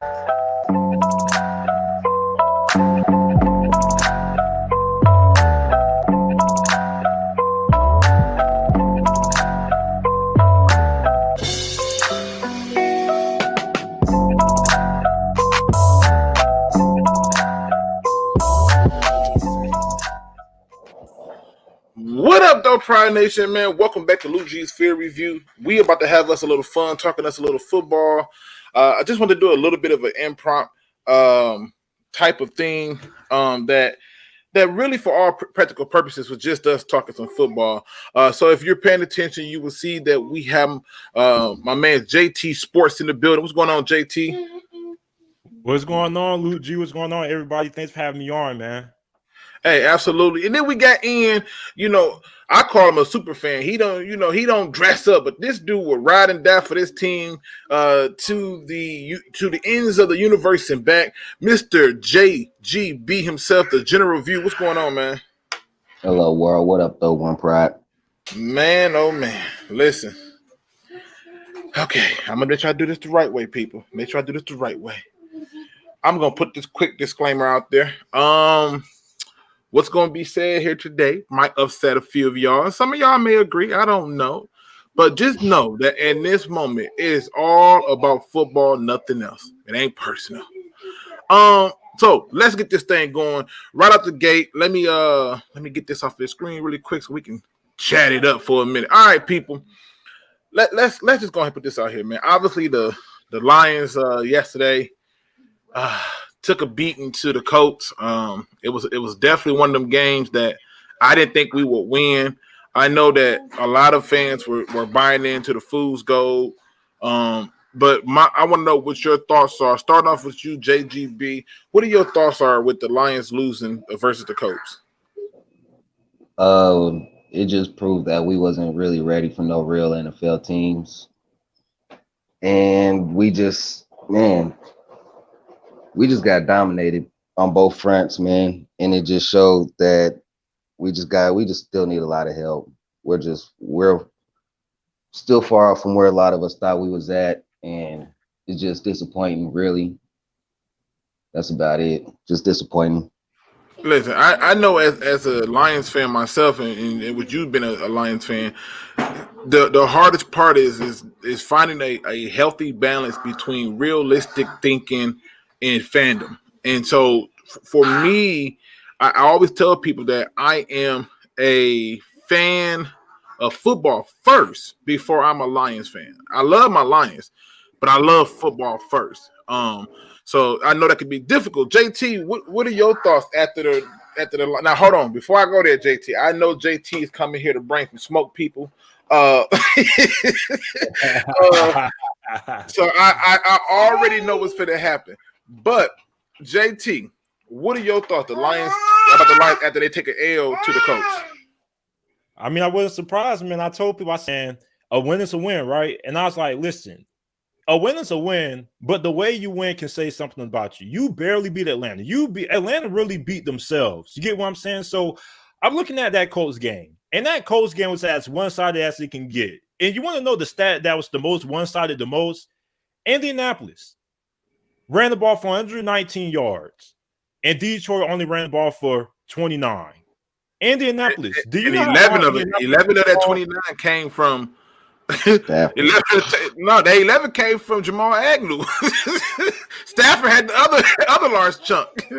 What up, though, Pride Nation, man? Welcome back to Lukegsfieldreview. We about to have us a little fun, talking us a little football. I just want to do a little bit of an impromptu type of thing that really, for all practical purposes, was just us talking some football. So if you're paying attention, you will see that we have my man JT Sports in the building. What's going on, JT? What's going on, Luke G? What's going on, everybody? Thanks for having me on, man. Hey, absolutely. And then we got Ian, I call him a super fan. He don't dress up, but this dude will ride and die for this team to the ends of the universe and back. Mr. JGB himself, the General View. What's going on, man? Hello, world. What up, though, One Pride? Man, oh, man. Listen. Okay, I'm going to try to do this the right way, people. Make sure I do this the right way. I'm going to put this quick disclaimer out there. What's going to be said here today might upset a few of y'all. And some of y'all may agree. I don't know. But just know that in this moment, it is all about football, nothing else. It ain't personal. So let's get this thing going. Right out the gate, let me get this off the screen really quick so we can chat it up for a minute. All right, people. Let's just go ahead and put this out here, man. Obviously, the Lions yesterday took a beating to the Colts. It was definitely one of them games that I didn't think we would win. I know that a lot of fans were buying into the fool's gold. But I want to know what your thoughts are. Starting off with you, JGB. What are your thoughts are with the Lions losing versus the Colts? It just proved that we wasn't really ready for no real NFL teams. And we just got dominated on both fronts, man. And it just showed that we just still need a lot of help. We're still far off from where a lot of us thought we was at. And it's just disappointing, really. That's about it. Just disappointing. Listen, I know as a Lions fan myself, and with you being a Lions fan, the hardest part is finding a healthy balance between realistic thinking and fandom. And so for me, I always tell people that I am a fan of football first before I'm a Lions fan. I love my Lions, but I love football first. So I know that could be difficult. JT, what are your thoughts after the now? Hold on, before I go there, JT, I know JT is coming here to bring some smoke, people. So I already know what's going to happen. But JT, what are your thoughts? About the Lions after they take an L to the Colts? I mean, I wasn't surprised, man. I told people, I said, a win is a win, right? And I was like, listen, a win is a win, but the way you win can say something about you. You barely beat Atlanta. Atlanta really beat themselves. You get what I'm saying? So I'm looking at that Colts game, and that Colts game was as one-sided as it can get. And you want to know the stat that was the most one-sided the most? Indianapolis ran the ball for 119 yards, and Detroit only ran the ball for 29. Indianapolis. Do you know 11 of that 29 came from the 11 came from Jamal Agnew. Stafford had the other large chunk.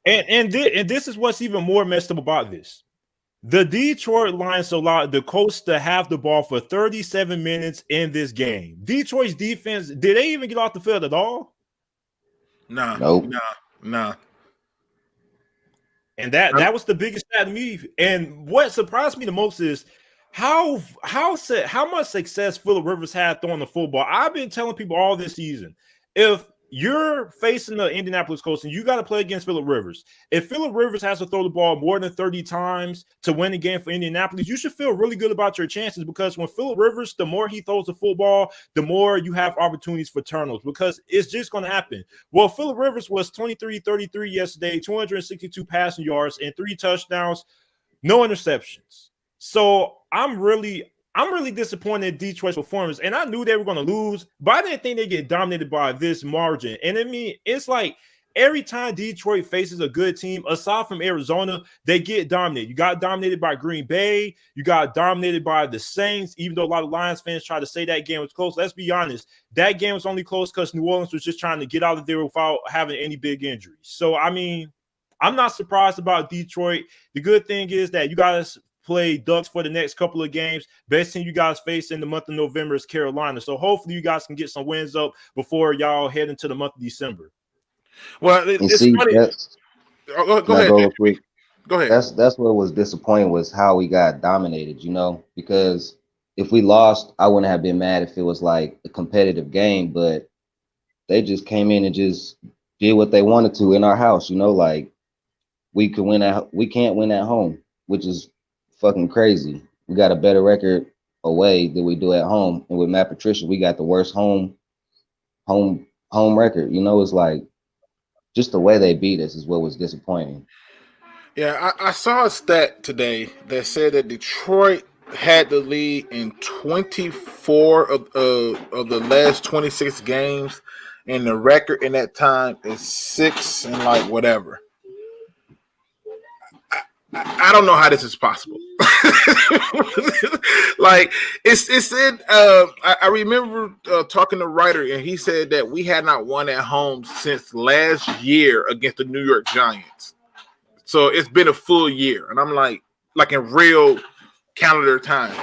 And this is what's even more messed up about this. The Detroit Lions allowed the Colts to have the ball for 37 minutes in this game. Detroit's defense, did they even get off the field at all? Nah. And that was the biggest stat to me. And what surprised me the most is how much success Phillip Rivers had throwing the football. I've been telling people all this season, if you're facing the Indianapolis Colts and you got to play against Phillip Rivers, if Phillip Rivers has to throw the ball more than 30 times to win the game for Indianapolis, you should feel really good about your chances, because when Phillip Rivers, the more he throws the football, the more you have opportunities for turnovers, because it's just going to happen. Well, Phillip Rivers was 23-33 yesterday, 262 passing yards and 3 touchdowns, no interceptions. So I'm really I'm really disappointed in Detroit's performance, and I knew they were going to lose, but I didn't think they get dominated by this margin. And I mean, it's like every time Detroit faces a good team, aside from Arizona, they get dominated. You got dominated by Green Bay. You got dominated by the Saints, even though a lot of Lions fans try to say that game was close. Let's be honest. That game was only close because New Orleans was just trying to get out of there without having any big injuries. So, I mean, I'm not surprised about Detroit. The good thing is that you guys play Ducks for the next couple of games. Best team you guys face in the month of November is Carolina. So hopefully you guys can get some wins up before y'all head into the month of December. Well, it's funny. Go ahead. Go ahead. That's what was disappointing was how we got dominated, you know, because if we lost, I wouldn't have been mad if it was like a competitive game, but they just came in and just did what they wanted to in our house, you know, like we can't win at home, which is fucking crazy. We got a better record away than we do at home, and with Matt Patricia, we got the worst home record. You know, it's like just the way they beat us is what was disappointing. Yeah, I saw a stat today that said that Detroit had the lead in 24 of the last 26 games, and the record in that time is 6 and like whatever. I don't know how this is possible. Like it said, I remember talking to Writer, and he said that we had not won at home since last year against the New York Giants. So it's been a full year, and I'm like in real calendar time.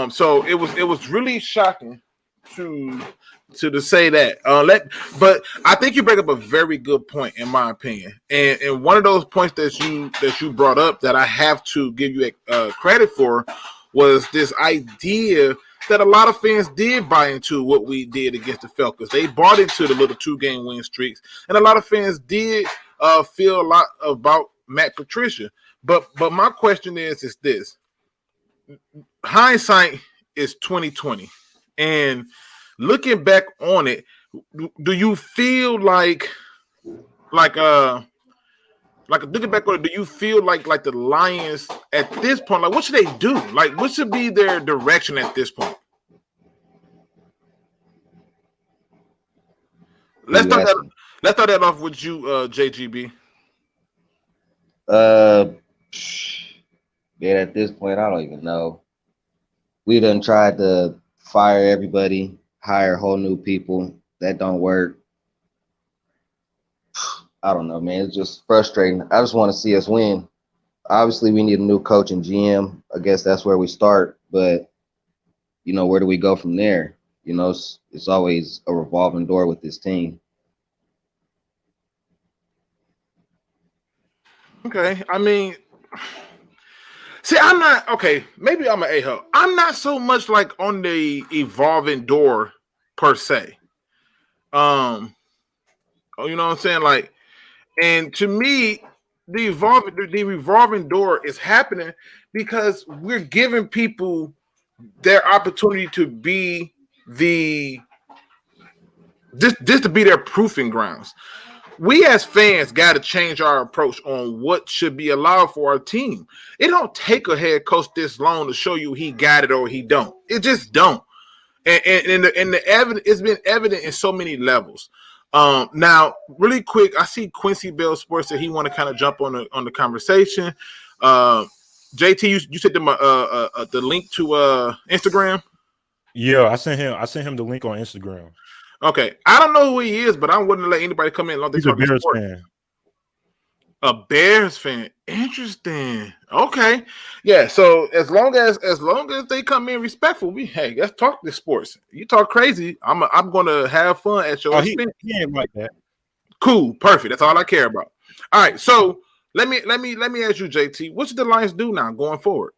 So it was really shocking to say that. But I think you bring up a very good point, in my opinion, and one of those points that you brought up that I have to give you credit for was this idea that a lot of fans did buy into what we did against the Falcons. They bought into the little 2-game win streaks, and a lot of fans did feel a lot about Matt Patricia. But my question is this: hindsight is 20/20, and looking back on it, do you feel like looking back on it, do you feel like the Lions at this point, like what should they do? Like what should be their direction at this point? Let's start that off with you, JGB. Yeah, at this point, I don't even know. We done tried to fire everybody, hire whole new people. That don't work. I don't know, man. It's just frustrating. I just want to see us win. Obviously, we need a new coach and GM. I guess that's where we start. But, you know, where do we go from there? You know, it's always a revolving door with this team. Okay. I mean, see, I'm not, okay, maybe I'm an a-hole. I'm not so much like on the evolving door per se. You know what I'm saying? Like, and to me, the revolving door is happening because we're giving people their opportunity to be just to be their proving grounds. We as fans got to change our approach on what should be allowed for our team. It don't take a head coach this long to show you he got it or he don't. It just don't. And the evidence, it's been evident in so many levels. Now, really quick, I see Quincy Bell Sports that he want to kind of jump on the conversation. JT, you sent them the link to Instagram. Yeah, I sent him the link on Instagram. Okay, I don't know who he is, but I wouldn't let anybody come in. He's a Bears fan. A Bears fan. Interesting. Okay. Yeah. So as long as they come in respectful, hey, let's talk this sports. You talk crazy, I'm gonna have fun at your expense. He ain't like that. Cool. Perfect. That's all I care about. All right. So let me ask you, JT, what should the Lions do now going forward?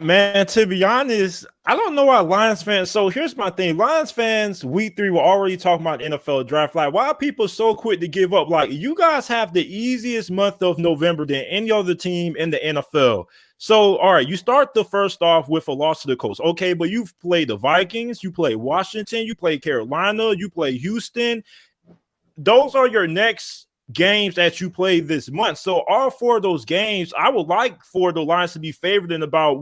Man, to be honest, I don't know why Lions fans. So here's my thing. Lions fans, week 3 were already talking about NFL draft. Like, why are people so quick to give up? Like, you guys have the easiest month of November than any other team in the NFL. So, all right, you start the first off with a loss to the Colts. Okay, but you've played the Vikings, you play Washington, you play Carolina, you play Houston. Those are your next games that you play this month. So all 4 of those games, I would like for the Lions to be favored in about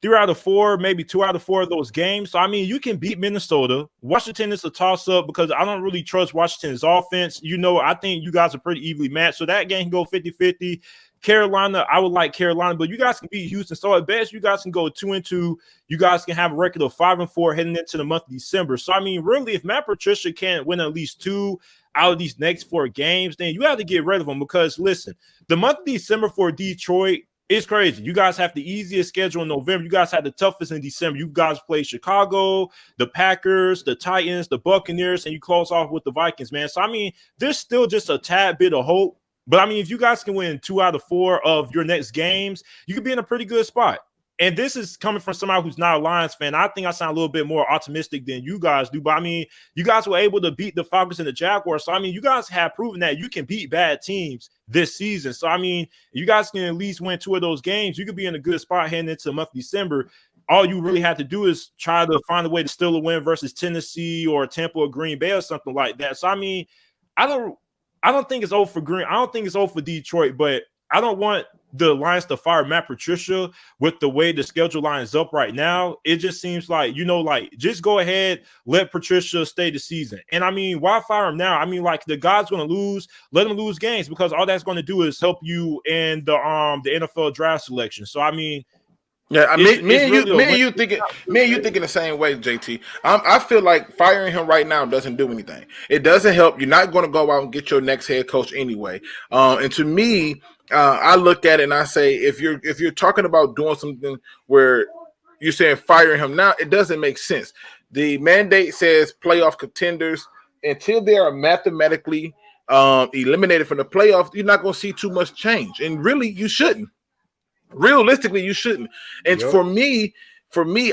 3 out of 4, maybe 2 out of 4 of those games. So, I mean, you can beat Minnesota. Washington is a toss-up because I don't really trust Washington's offense. I think you guys are pretty evenly matched. So that game can go 50-50. Carolina, I would like Carolina, but you guys can beat Houston. So at best, you guys can go 2-2. You guys can have a record of 5-4 heading into the month of December. So, I mean, really, if Matt Patricia can't win at least 2 out of these next 4 games, then you have to get rid of him because, listen, the month of December for Detroit, it's crazy. You guys have the easiest schedule in November. You guys have the toughest in December. You guys play Chicago, the Packers, the Titans, the Buccaneers, and you close off with the Vikings, man. So, I mean, there's still just a tad bit of hope. But, I mean, if you guys can win 2 out of 4 of your next games, you could be in a pretty good spot. And this is coming from somebody who's not a Lions fan. I think I sound a little bit more optimistic than you guys do. But, I mean, you guys were able to beat the Falcons and the Jaguars. So, I mean, you guys have proven that you can beat bad teams this season. So, I mean, you guys can at least win 2 of those games. You could be in a good spot heading into the month of December. All you really have to do is try to find a way to steal a win versus Tennessee or Tampa or Green Bay or something like that. So, I mean, I don't think it's over for Green. I don't think it's over for Detroit, but I don't want the Lions to fire Matt Patricia with the way the schedule lines up right now. It just seems like, just go ahead, let Patricia stay the season. And I mean, why fire him now? I mean, the guy's going to lose, let him lose games because all that's going to do is help you in the NFL draft selection. So, I mean, yeah, me and you thinking the same way, JT. I feel like firing him right now doesn't do anything. It doesn't help. You're not going to go out and get your next head coach anyway. And to me, I look at it and I say, if you're talking about doing something where you're saying firing him now, it doesn't make sense. The mandate says playoff contenders until they are mathematically eliminated from the playoffs. You're not going to see too much change, and really, you shouldn't. Realistically, you shouldn't. And for me,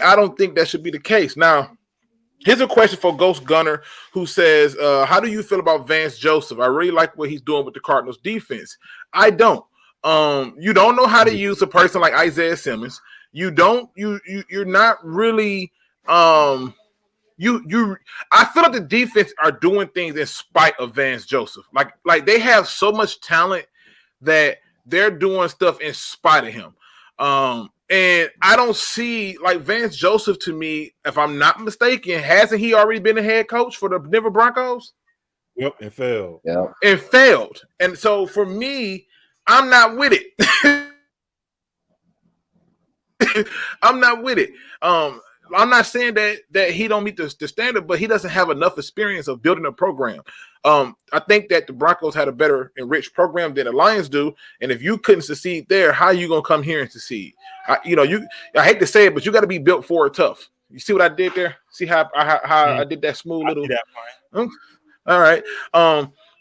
I don't think that should be the case. Now, here's a question for Ghost Gunner, who says, how do you feel about Vance Joseph? I really like what he's doing with the Cardinals defense. I don't. You don't know how to use a person like Isaiah Simmons. You're not really I feel like the defense are doing things in spite of Vance Joseph. Like they have so much talent that they're doing stuff in spite of him. And I don't see, like, Vance Joseph, to me, if I'm not mistaken, hasn't he already been a head coach for the Denver Broncos? Yep, and failed. Yeah. And failed. And so for me, I'm not with it. I'm not with it. I'm not saying that he don't meet the standard, but he doesn't have enough experience of building a program. I think that the Broncos had a better enriched program than the Lions do, and if you couldn't succeed there, how are you gonna come here and succeed? I hate to say it, but you got to be built for it tough. You see what I did there? See how I did that smooth little? All right.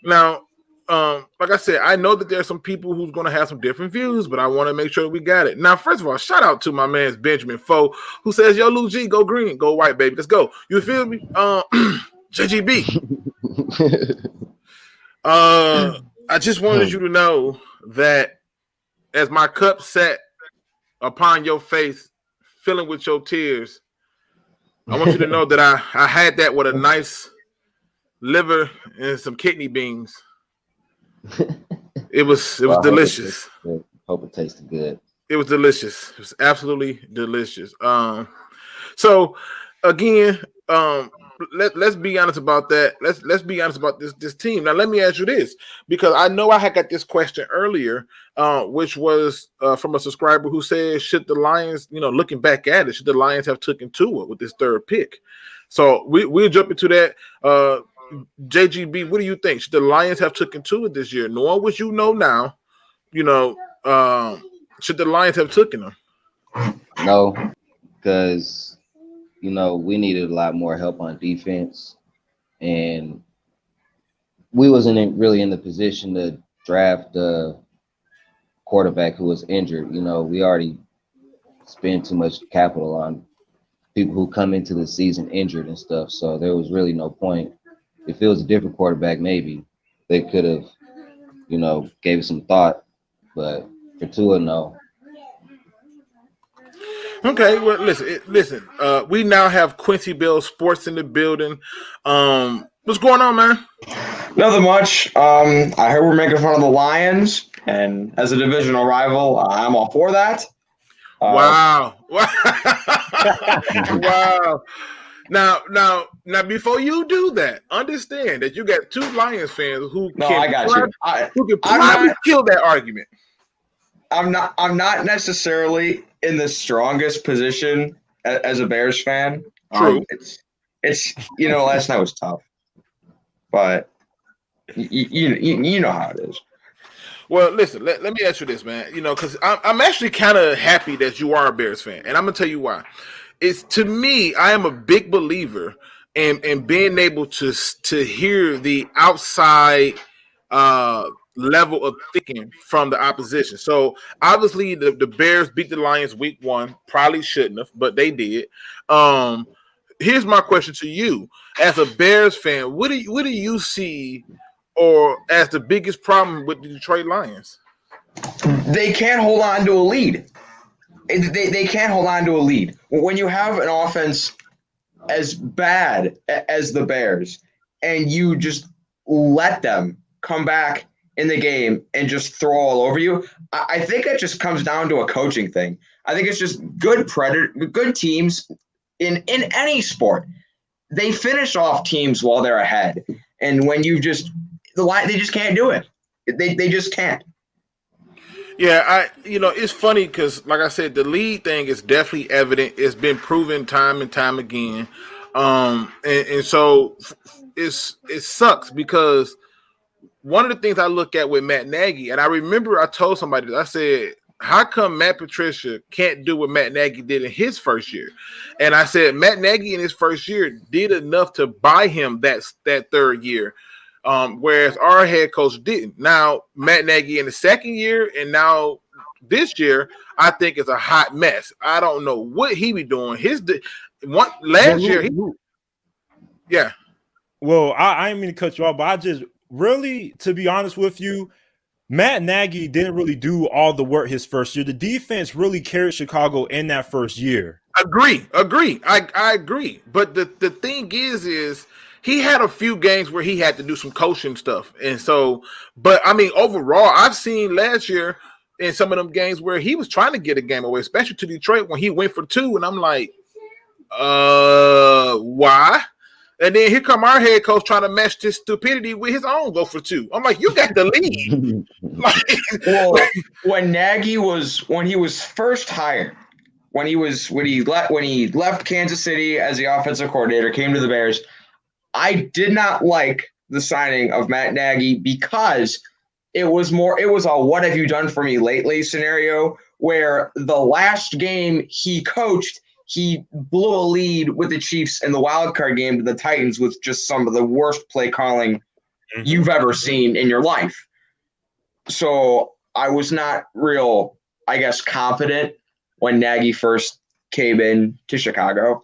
Now, like I said, I know that there's some people who's going to have some different views, but I want to make sure we got it. Now, first of all, shout out to my man Benjamin Foe, who says, "Yo, Luke G, go green, go white, baby. Let's go." You feel me? JGB. I just wanted you to know that as my cup sat upon your face, filling with your tears, I want you to know that I had that with a nice liver and some kidney beans. It was delicious. Hope it tasted good. It was delicious. It was absolutely delicious. So again, let's be honest about that. Let's be honest about this team. Now let me ask you this, because I know I had got this question earlier, which was from a subscriber who said, should the Lions, looking back at it, should the Lions have taken Tua with this third pick? So we'll jump into that. JGB, what do you think? Should the Lions have taken Tua this year? Knowing what you know now, should the Lions have taken him? No, because we needed a lot more help on defense, and we wasn't really in the position to draft a quarterback who was injured. We already spent too much capital on people who come into the season injured and stuff, so there was really no point. If it was a different quarterback, maybe they could have, gave it some thought, but for Tua, no. Okay, well, listen. We now have Quincy Bell Sports in the building. What's going on, man? Nothing much. I heard we're making fun of the Lions, and as a divisional rival, I'm all for that. Wow. Wow. Now, before you do that, understand that you got two Lions fans who I got you. Who can probably kill that argument. I'm not necessarily in the strongest position as a Bears fan. True. It's last night was tough, but you know how it is. Well, listen, let me ask you this, man. Because I'm actually kind of happy that you are a Bears fan, and I'm gonna tell you why. It's, to me, I am a big believer in being able to hear the outside level of thinking from the opposition. So obviously the Bears beat the Lions week 1, probably shouldn't have, but they did. Here's my question to you as a Bears fan: what do you see or as the biggest problem with the Detroit Lions? They can't hold on to a lead. They can't hold on to a lead. When you have an offense as bad as the Bears and you just let them come back in the game and just throw all over you, I think it just comes down to a coaching thing. I think it's just good teams in any sport. They finish off teams while they're ahead. And when you just – they just can't do it. They just can't. Yeah, it's funny because, like I said, the lead thing is definitely evident. It's been proven time and time again, and so it sucks because one of the things I look at with Matt Nagy, and I remember I told somebody that I said, "How come Matt Patricia can't do what Matt Nagy did in his first year?" And I said Matt Nagy in his first year did enough to buy him that third year. Whereas our head coach didn't. Now, Matt Nagy in the second year and now this year, I think is a hot mess. I don't know what he be doing. Last year, yeah. Well, I didn't mean to cut you off, but I just really, to be honest with you, Matt Nagy didn't really do all the work his first year. The defense really carried Chicago in that first year. Agree. I agree. But the thing is he had a few games where he had to do some coaching stuff. And so, but I mean, overall, I've seen last year in some of them games where he was trying to get a game away, especially to Detroit when he went for 2. And I'm like, why? And then here come our head coach trying to match this stupidity with his own go for 2. I'm like, you got the lead. Well, when he was first hired, when he left Kansas City as the offensive coordinator, came to the Bears, I did not like the signing of Matt Nagy because it was a what have you done for me lately scenario where the last game he coached, he blew a lead with the Chiefs in the wild card game to the Titans with just some of the worst play calling you've ever seen in your life. So I was not real, I guess, confident when Nagy first came in to Chicago.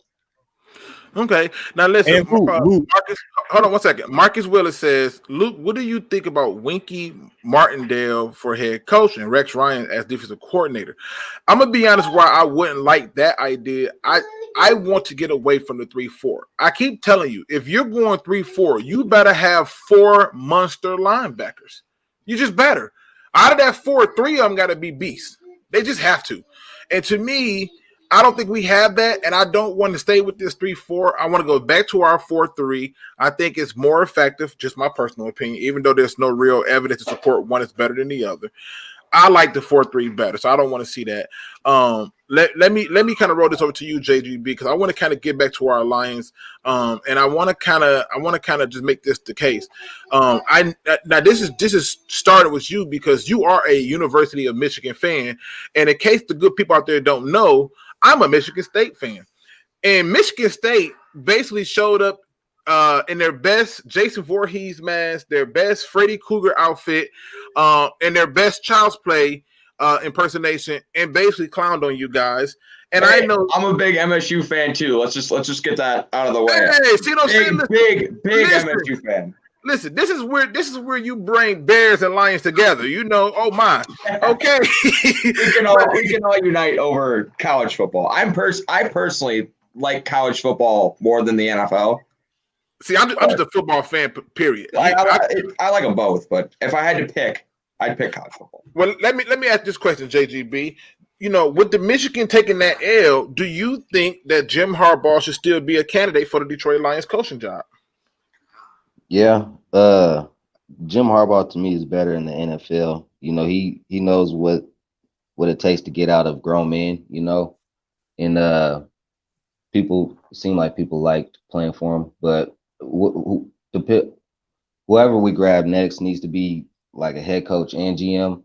Okay. Now listen, Luke, Marcus, hold on one second. Marcus Willis says, Luke, what do you think about Winky Martindale for head coach and Rex Ryan as defensive coordinator? I'm gonna be honest why I wouldn't like that idea. I want to get away from the 3-4. I keep telling you, if you're going 3-4, you better have 4 monster linebackers. You just better. Out of that 4, 3 of them gotta be beasts. They just have to. And to me, I don't think we have that, and I don't want to stay with this 3-4. I want to go back to our 4-3. I think it's more effective, just my personal opinion, even though there's no real evidence to support one is better than the other. I like the 4-3 better, so I don't want to see that. Let me kind of roll this over to you, JGB, because I want to kind of get back to our Lions, and I want to kind of just make this the case. Now this is started with you because you are a University of Michigan fan, and in case the good people out there don't know, I'm a Michigan State fan, and Michigan State basically showed up in their best Jason Voorhees mask, their best Freddy Krueger outfit, and their best Child's Play impersonation, and basically clowned on you guys. And hey, I know I'm a big MSU fan too. Let's just get that out of the way. Hey, see what I'm saying? Big MSU fan. Listen, this is where you bring Bears and Lions together. You know, oh my. Okay. we can all unite over college football. I personally like college football more than the NFL. See, I'm just a football fan. Period. I like them both, but if I had to pick, I'd pick college football. Well, let me ask this question, JGB. With the Michigan taking that L, do you think that Jim Harbaugh should still be a candidate for the Detroit Lions coaching job? Yeah. Jim Harbaugh to me is better in the NFL. He knows what it takes to get out of grown men, and people seem like people liked playing for him, but whoever we grab next needs to be like a head coach and GM,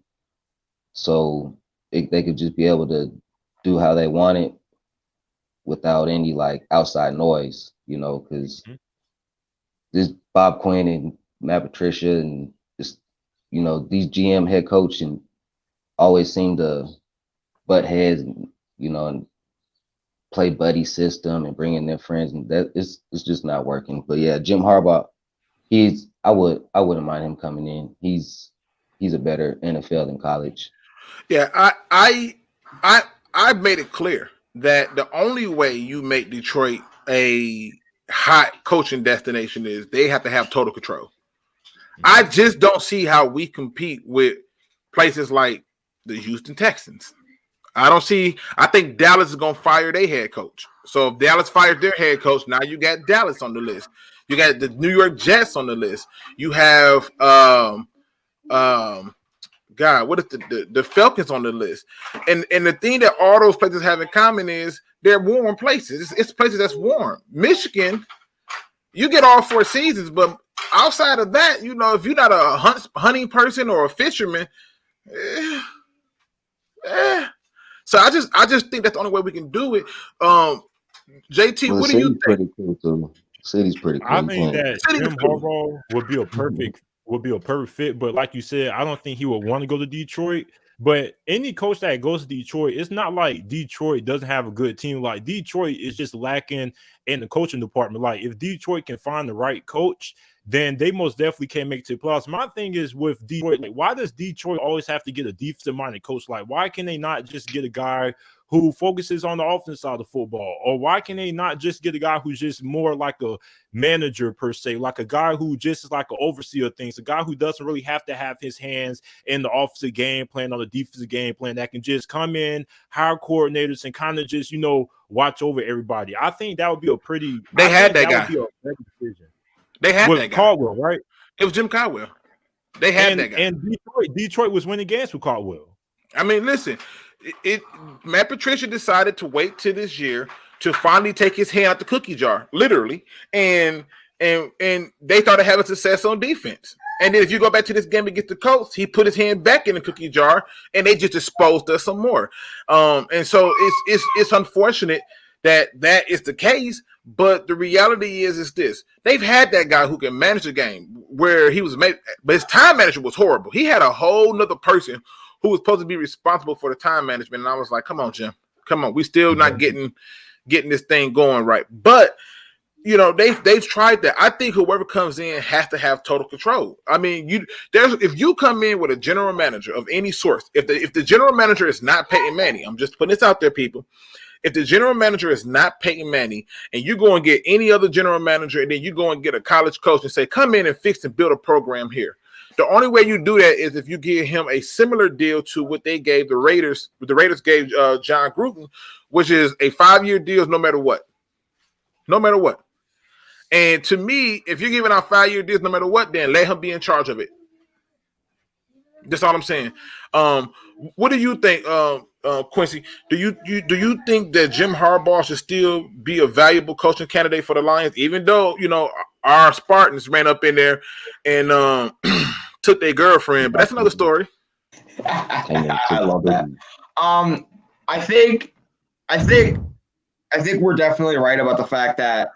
so they could just be able to do how they want it without any like outside noise, because this Bob Quin and Matt Patricia and just these GM head coach and always seem to butt heads and and play buddy system and bring in their friends, and that it's just not working. But yeah, Jim Harbaugh, I wouldn't mind him coming in. He's a better NFL than college. Yeah, I made it clear that the only way you make Detroit a hot coaching destination is they have to have total control. I just don't see how we compete with places like the Houston Texans. I think Dallas is going to fire their head coach. So if Dallas fires their head coach, now you got Dallas on the list. You got the New York Jets on the list. You have what is the Falcons on the list. And the thing that all those places have in common is they're warm places. It's places that's warm. Michigan, you get all 4 seasons, but outside of that, if you're not a hunting person or a fisherman, So I just think that's the only way we can do it. JT, what do you think? Pretty cool too. City's pretty cool. I think that Jim Harbaugh would be a perfect fit, but like you said, I don't think he would want to go to Detroit. But any coach that goes to Detroit, it's not like Detroit doesn't have a good team. Like Detroit is just lacking in the coaching department. Like if Detroit can find the right coach, then they most definitely can make it to the playoffs. My thing is with Detroit, like, why does Detroit always have to get a defensive-minded coach? Like, why can they not just get a guy who focuses on the offensive side of the football? Or why can they not just get a guy who's just more like a manager per se, like a guy who just is like an overseer of things, a guy who doesn't really have to have his hands in the offensive game plan or the defensive game plan, that can just come in, hire coordinators, and kind of just, watch over everybody? I think that would be They had that guy. Would be a better decision. They had that guy. Caldwell, right? It was Jim Caldwell. They had that guy. And Detroit was winning games with Caldwell. I mean, listen, Matt Patricia decided to wait till this year to finally take his hand out the cookie jar, literally, and they started having success on defense. And then if you go back to this game against the Colts, he put his hand back in the cookie jar, and they just exposed us some more. And so it's unfortunate that is the case. But the reality is this: they've had that guy who can manage the game, where he was made, but his time management was horrible. He had a whole nother person who was supposed to be responsible for the time management, and I was like, "Come on, Jim, come on, we still not getting this thing going right." But they've tried that. I think whoever comes in has to have total control. I mean, if you come in with a general manager of any sort, if the general manager is not Peyton Manning, I'm just putting this out there, people. If the general manager is not Peyton Manning, and you go and get any other general manager, and then you go and get a college coach and say, come in and fix and build a program here. The only way you do that is if you give him a similar deal to what they gave the Raiders. What the Raiders gave John Gruden, which is a 5-year deal no matter what. No matter what. And to me, if you're giving out 5-year deals no matter what, then let him be in charge of it. That's all I'm saying. What do you think, Quincy? Do you think that Jim Harbaugh should still be a valuable coaching candidate for the Lions, even though our Spartans ran up in there and took their girlfriend? But that's another story. I love that. I think we're definitely right about the fact that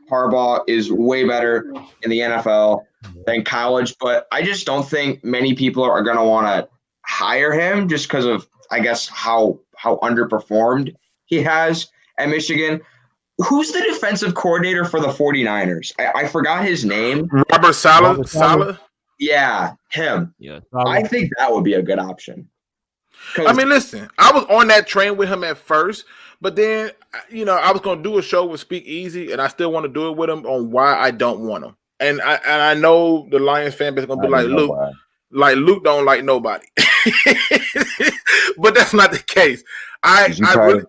Harbaugh is way better in the NFL than college, but I just don't think many people are going to want to hire him just because of, I guess, how underperformed he has at Michigan. Who's the defensive coordinator for the 49ers? I forgot his name. Robert Saleh? Yeah, him. Yeah, I think that would be a good option. I mean, listen, I was on that train with him at first, But then, I was going to do a show with SpeakEZ, and I still want to do it with him on why I don't want him. And I know the Lions fan base is going to be like, Luke don't like nobody. But that's not the case.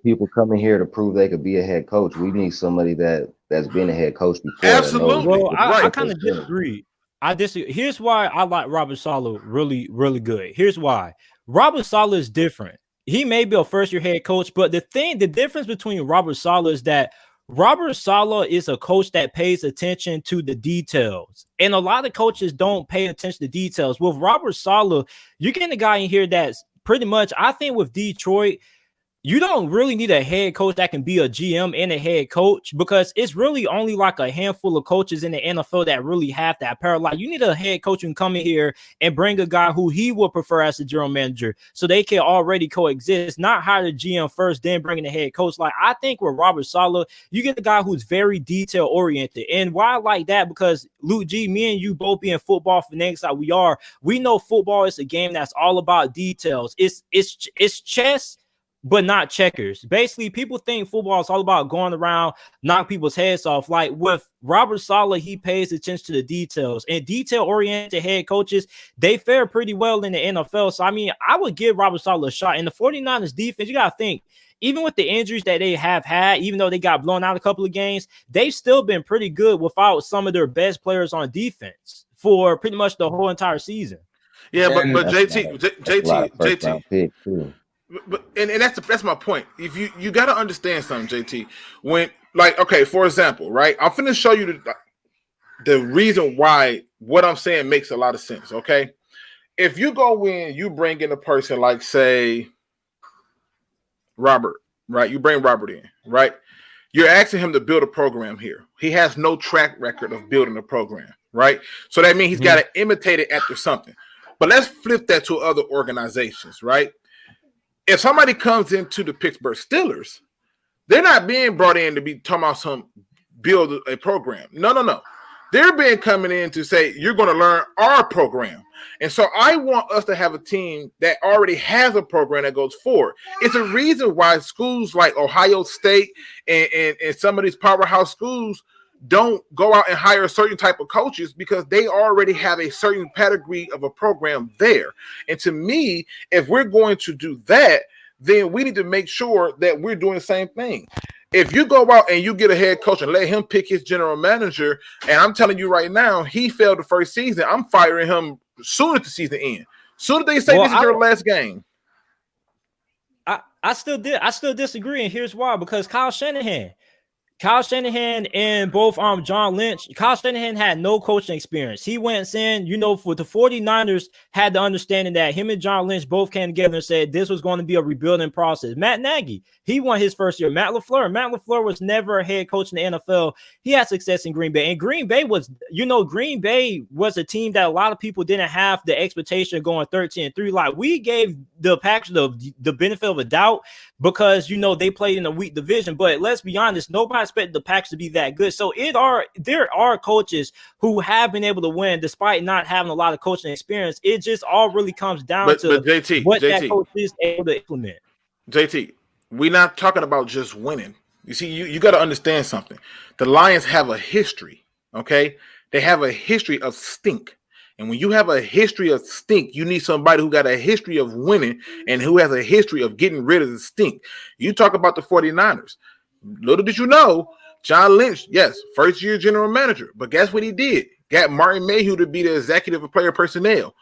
People coming here to prove they could be a head coach. We need somebody that's been a head coach before. Absolutely. Well, I kind of disagree. Here's why I like Robert Saleh really, really good. Here's why. Robert Saleh is different. He may be a first-year head coach, but the difference between Robert Saleh is that Robert Saleh is a coach that pays attention to the details. And a lot of coaches don't pay attention to details. With Robert Saleh, you're getting a guy in here that's pretty much, I think with Detroit, you don't really need a head coach that can be a GM and a head coach, because it's really only like a handful of coaches in the NFL that really have that power. Like, you need a head coach who can come in here and bring a guy who he would prefer as a general manager so they can already coexist, not hire the GM first, then bring in the head coach. Like, I think with Robert Saleh, you get the guy who's very detail oriented. And why I like that, because Luke G, me and you both being football fanatics like we know football is a game that's all about details. It's chess, but not checkers. Basically, people think football is all about going around, knock people's heads off. Like with Robert Saleh, he pays attention to the details, and detail-oriented head coaches, they fare pretty well in the NFL. So, I mean, I would give Robert Saleh a shot. In the 49ers defense, you got to think, even with the injuries that they have had, even though they got blown out a couple of games, they've still been pretty good without some of their best players on defense for pretty much the whole entire season. Yeah, but JT. Pick too. But that's my point. If you got to understand something, JT. When, like, okay, for example, right? I'm finna show you the reason why what I'm saying makes a lot of sense. Okay, if you go in, you bring in a person like, say, Robert, right? You bring Robert in, right? You're asking him to build a program here. He has no track record of building a program, right? So that means he's got to imitate it after something. But let's flip that to other organizations, right? If somebody comes into the Pittsburgh Steelers, they're not being brought in to be talking about some build a program. No. They're being coming in to say, you're going to learn our program. And so I want us to have a team that already has a program that goes forward. It's a reason why schools like Ohio State and some of these powerhouse schools don't go out and hire a certain type of coaches, because they already have a certain pedigree of a program there. And to me, if we're going to do that, then we need to make sure that we're doing the same thing. If you go out and you get a head coach and let him pick his general manager, and I'm telling you right now, he failed the first season, I'm firing him soon as the season ends. Soon as they say this is your last game. I still disagree, and here's why. Because Kyle Shanahan and both John Lynch, Kyle Shanahan had no coaching experience. He went in, for the 49ers had the understanding that him and John Lynch both came together and said this was going to be a rebuilding process. Matt Nagy, he won his first year. Matt LaFleur was never a head coach in the NFL. He had success in Green Bay. And Green Bay was a team that a lot of people didn't have the expectation of going 13-3. Like, we gave the Packers the benefit of a doubt because, they played in a weak division. But let's be honest, nobody expected the Packers to be that good. So there are coaches who have been able to win despite not having a lot of coaching experience. It just all really comes down to that coach is able to implement. JT, we're not talking about just winning. You see, you got to understand something. The Lions have a history, okay? They have a history of stink. And when you have a history of stink, you need somebody who got a history of winning and who has a history of getting rid of the stink. You talk about the 49ers. Little did you know, John Lynch, yes, first-year general manager. But guess what he did? Got Martin Mayhew to be the executive of player personnel.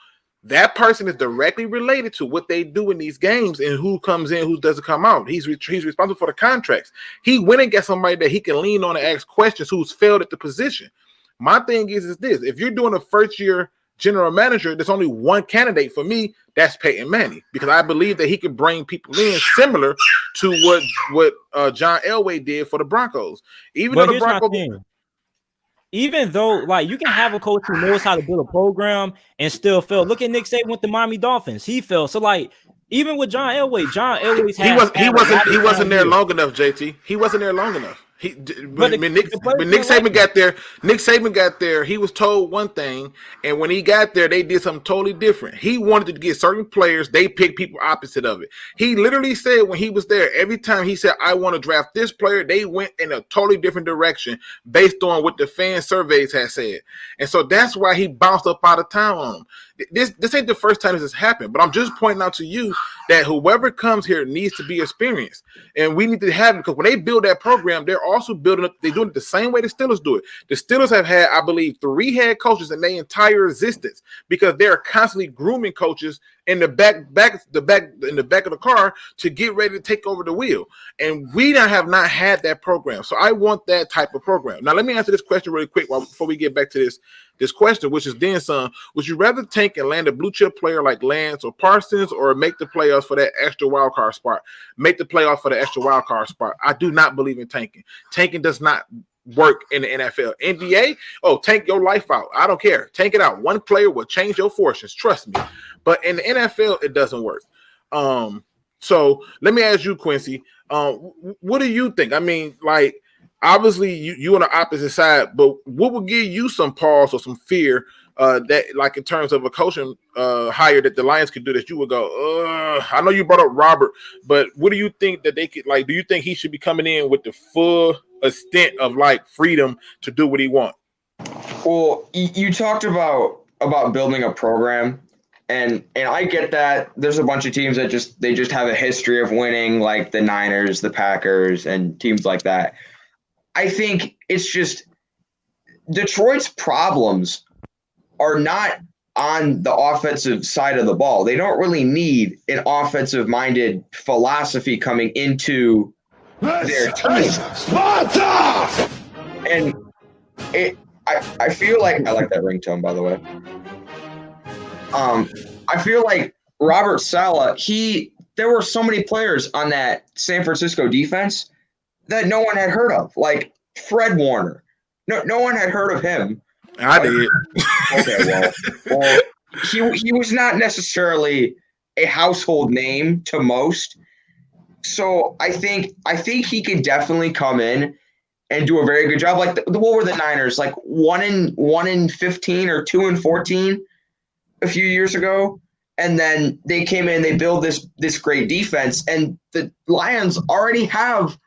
That person is directly related to what they do in these games and who comes in, who doesn't come out. He's responsible for the contracts. He went and got somebody that he can lean on and ask questions who's failed at the position. My thing is this. If you're doing a first-year general manager, there's only one candidate for me. That's Peyton Manning, because I believe that he can bring people in similar to what John Elway did for the Broncos. Even though like, you can have a coach who knows how to build a program and still fail. Look at Nick Saban with the Miami Dolphins. He failed. So, like, even with John Elway's he wasn't there long enough, JT. He wasn't there long enough. When Nick Saban got there, he was told one thing, and when he got there, they did something totally different. He wanted to get certain players, they picked people opposite of it. He literally said when he was there, every time he said, I want to draft this player, they went in a totally different direction based on what the fan surveys had said. And so that's why he bounced up out of town on them. This ain't the first time this has happened, but I'm just pointing out to you that whoever comes here needs to be experienced, and we need to have it, because when they build that program, they're also building up. They're doing it the same way the Steelers do it. The Steelers have had, I believe, 3 head coaches in their entire existence, because they're constantly grooming coaches in the back of the car to get ready to take over the wheel. And we have not had that program. So I want that type of program. Now let me answer this question really quick before we get back to this question, which is then son, would you rather tank and land a blue chip player like Lance or Parsons, or make the playoffs for that extra wild card spot? Make the playoff for the extra wild card spot. I do not believe in tanking. Tanking does not work in the NFL. NBA, tank your life out. I don't care. Tank it out. One player will change your fortunes. Trust me. But in the NFL, it doesn't work. So let me ask you, Quincy, what do you think? I mean, like, obviously you on the opposite side, but what would give you some pause or some fear that, like, in terms of a coaching hire that the Lions could do, that you would go, I know you brought up Robert, but what do you think that they could, like, do you think he should be coming in with the full extent of, like, freedom to do what he wants? Well, you talked about building a program, and I get that there's a bunch of teams that just have a history of winning, like the Niners, the Packers, and teams like that. I think it's just Detroit's problems are not on the offensive side of the ball. They don't really need an offensive-minded philosophy coming into their team. And I feel like, I like that ringtone, by the way. I feel like Robert Saleh, there were so many players on that San Francisco defense that no one had heard of, like Fred Warner. No one had heard of him. I did. Okay, well, he was not necessarily a household name to most. So I think he could definitely come in and do a very good job. Like, what were the Niners, like 1-15 or 2-14 a few years ago? And then they came in, they build this great defense, and the Lions already have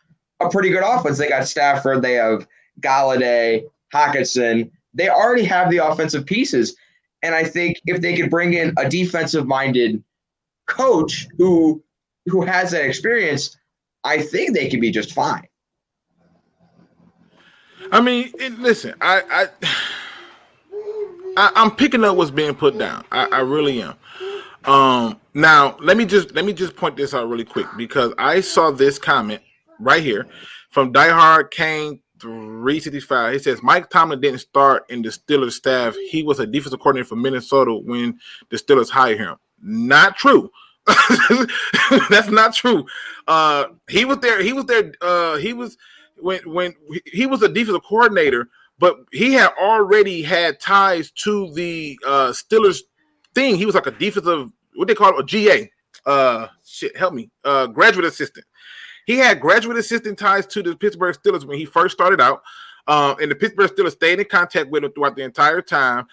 a pretty good offense. They got Stafford, they have Galladay, Hockenson. They already have the offensive pieces. And I think if they could bring in a defensive-minded coach who has that experience, I think they could be just fine. I mean, listen, I'm picking up what's being put down. I really am. Now let me just point this out really quick, because I saw this comment right here from Diehard Kane 365. He says Mike Tomlin didn't start in the Steelers staff. He was a defensive coordinator for Minnesota when the Steelers hired him. Not true. That's not true. He was there. He was when he was a defensive coordinator, but he had already had ties to the Steelers thing. He was like a defensive, what they call it, a GA. Graduate assistant. He had graduate assistant ties to the Pittsburgh Steelers when he first started out. And the Pittsburgh Steelers stayed in contact with him throughout the entire time.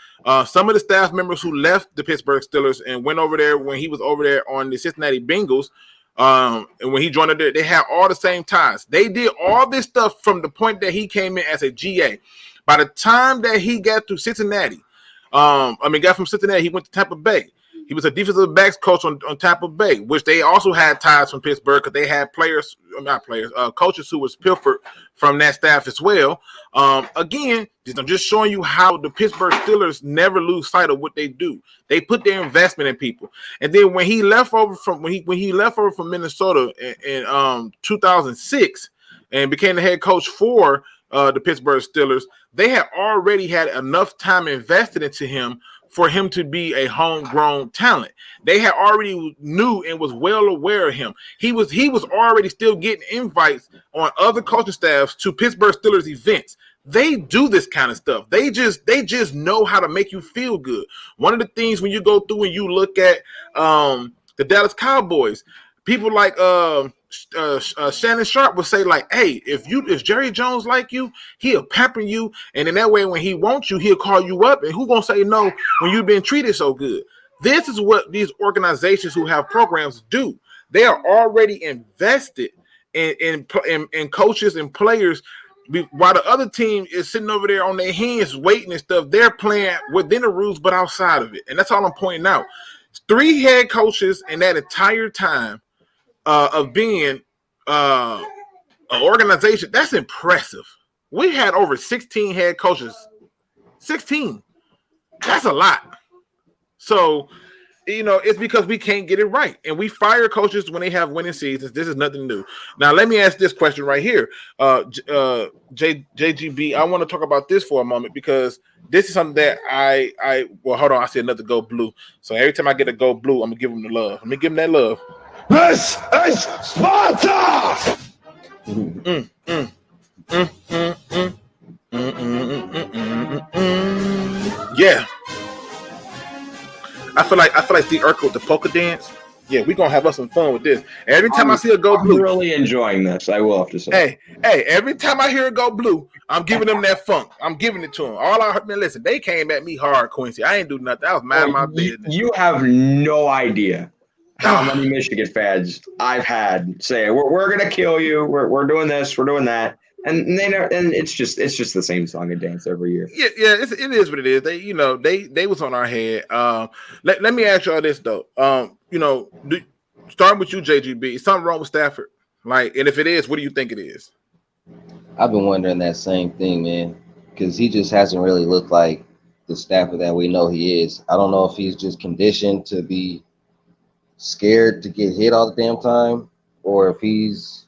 Some of the staff members who left the Pittsburgh Steelers and went over there when he was over there on the Cincinnati Bengals, and when he joined there, they had all the same ties. They did all this stuff from the point that he came in as a GA. By the time that he got to Cincinnati, got from Cincinnati, he went to Tampa Bay. He was a defensive backs coach on Tampa Bay, which they also had ties from Pittsburgh, because they had coaches who was pilfered from that staff as well. Again, I'm just showing you how the Pittsburgh Steelers never lose sight of what they do. They put their investment in people. And then when he left over from Minnesota in 2006 and became the head coach for the Pittsburgh Steelers, they had already had enough time invested into him for him to be a homegrown talent. They had already knew and was well aware of him. He was already still getting invites on other coaching staffs to Pittsburgh Steelers events. They do this kind of stuff. They just know how to make you feel good. One of the things when you go through and you look at the Dallas Cowboys, people like Shannon Sharp would say like, hey, if Jerry Jones like you, he'll pamper you, and in that way, when he wants you, he'll call you up, and who gonna say no when you've been treated so good? This is what these organizations who have programs do. They are already invested in coaches and players, while the other team is sitting over there on their hands waiting and stuff. They're playing within the rules, but outside of it, and that's all I'm pointing out. 3 head coaches in that entire time of being an organization. That's impressive. We had over 16 head coaches. 16. That's a lot. So, it's because we can't get it right. And we fire coaches when they have winning seasons. This is nothing new. Now, let me ask this question right here. JGB, I want to talk about this for a moment because this is something that well, hold on. I see another go blue. So every time I get a go blue, I'm going to give them the love. Let me give them that love. This is Sparta! Yeah. I feel like the Urkel with the polka dance. Yeah, we're gonna have us some fun with this. Every time I see a go blue, I'm really enjoying this. I will have to say. Hey, every time I hear a go blue, I'm giving them that funk. I'm giving it to them. All I heard, man, listen, they came at me hard, Quincy. I ain't do nothing. I was mad at my business. You have no idea how many Michigan fans I've had say, "We're gonna kill you. We're doing this. We're doing that." And it's just the same song and dance every year. Yeah, it is what it is. They was on our head. Let me ask y'all this though. Starting with you, JGB, is something wrong with Stafford? Like, and if it is, what do you think it is? I've been wondering that same thing, man, because he just hasn't really looked like the Stafford that we know he is. I don't know if he's just conditioned to be scared to get hit all the damn time, or if he's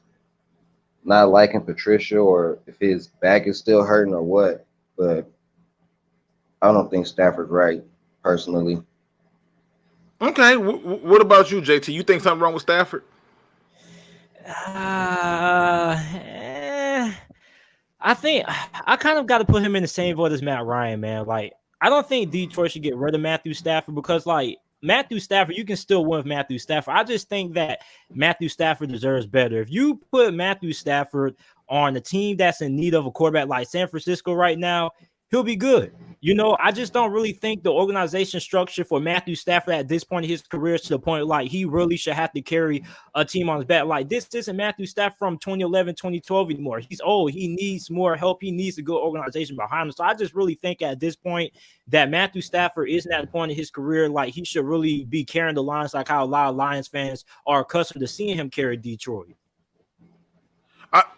not liking Patricia, or if his back is still hurting, or what. But I don't think Stafford's right, personally. Okay, what about you, JT? You think something wrong with Stafford? I think I kind of got to put him in the same boat as Matt Ryan, man. Like, I don't think Detroit should get rid of Matthew Stafford because, like, Matthew Stafford, you can still win with Matthew Stafford. I just think that Matthew Stafford deserves better. If you put Matthew Stafford on a team that's in need of a quarterback like San Francisco right now, he'll be good. I just don't really think the organization structure for Matthew Stafford at this point in his career is to the point like he really should have to carry a team on his back. Like, this isn't Matthew Stafford from 2011, 2012 anymore. He's old. He needs more help. He needs a good organization behind him. So I just really think at this point that Matthew Stafford isn't at the point in his career like he should really be carrying the Lions like how a lot of Lions fans are accustomed to seeing him carry Detroit.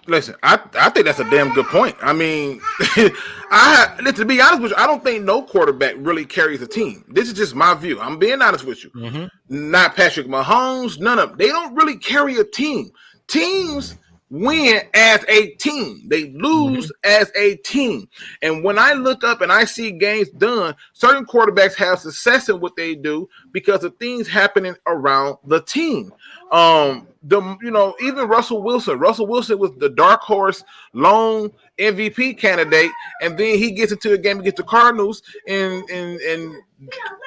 Listen, I think that's a damn good point. I mean, to be honest with you, I don't think no quarterback really carries a team. This is just my view. I'm being honest with you. Mm-hmm. Not Patrick Mahomes, none of them. They don't really carry a team. Teams win as a team. They lose as a team. And when I look up and I see games done, certain quarterbacks have success in what they do because of things happening around the team. Even Russell Wilson. Russell Wilson was the dark horse, lone MVP candidate, and then he gets into a game against the Cardinals and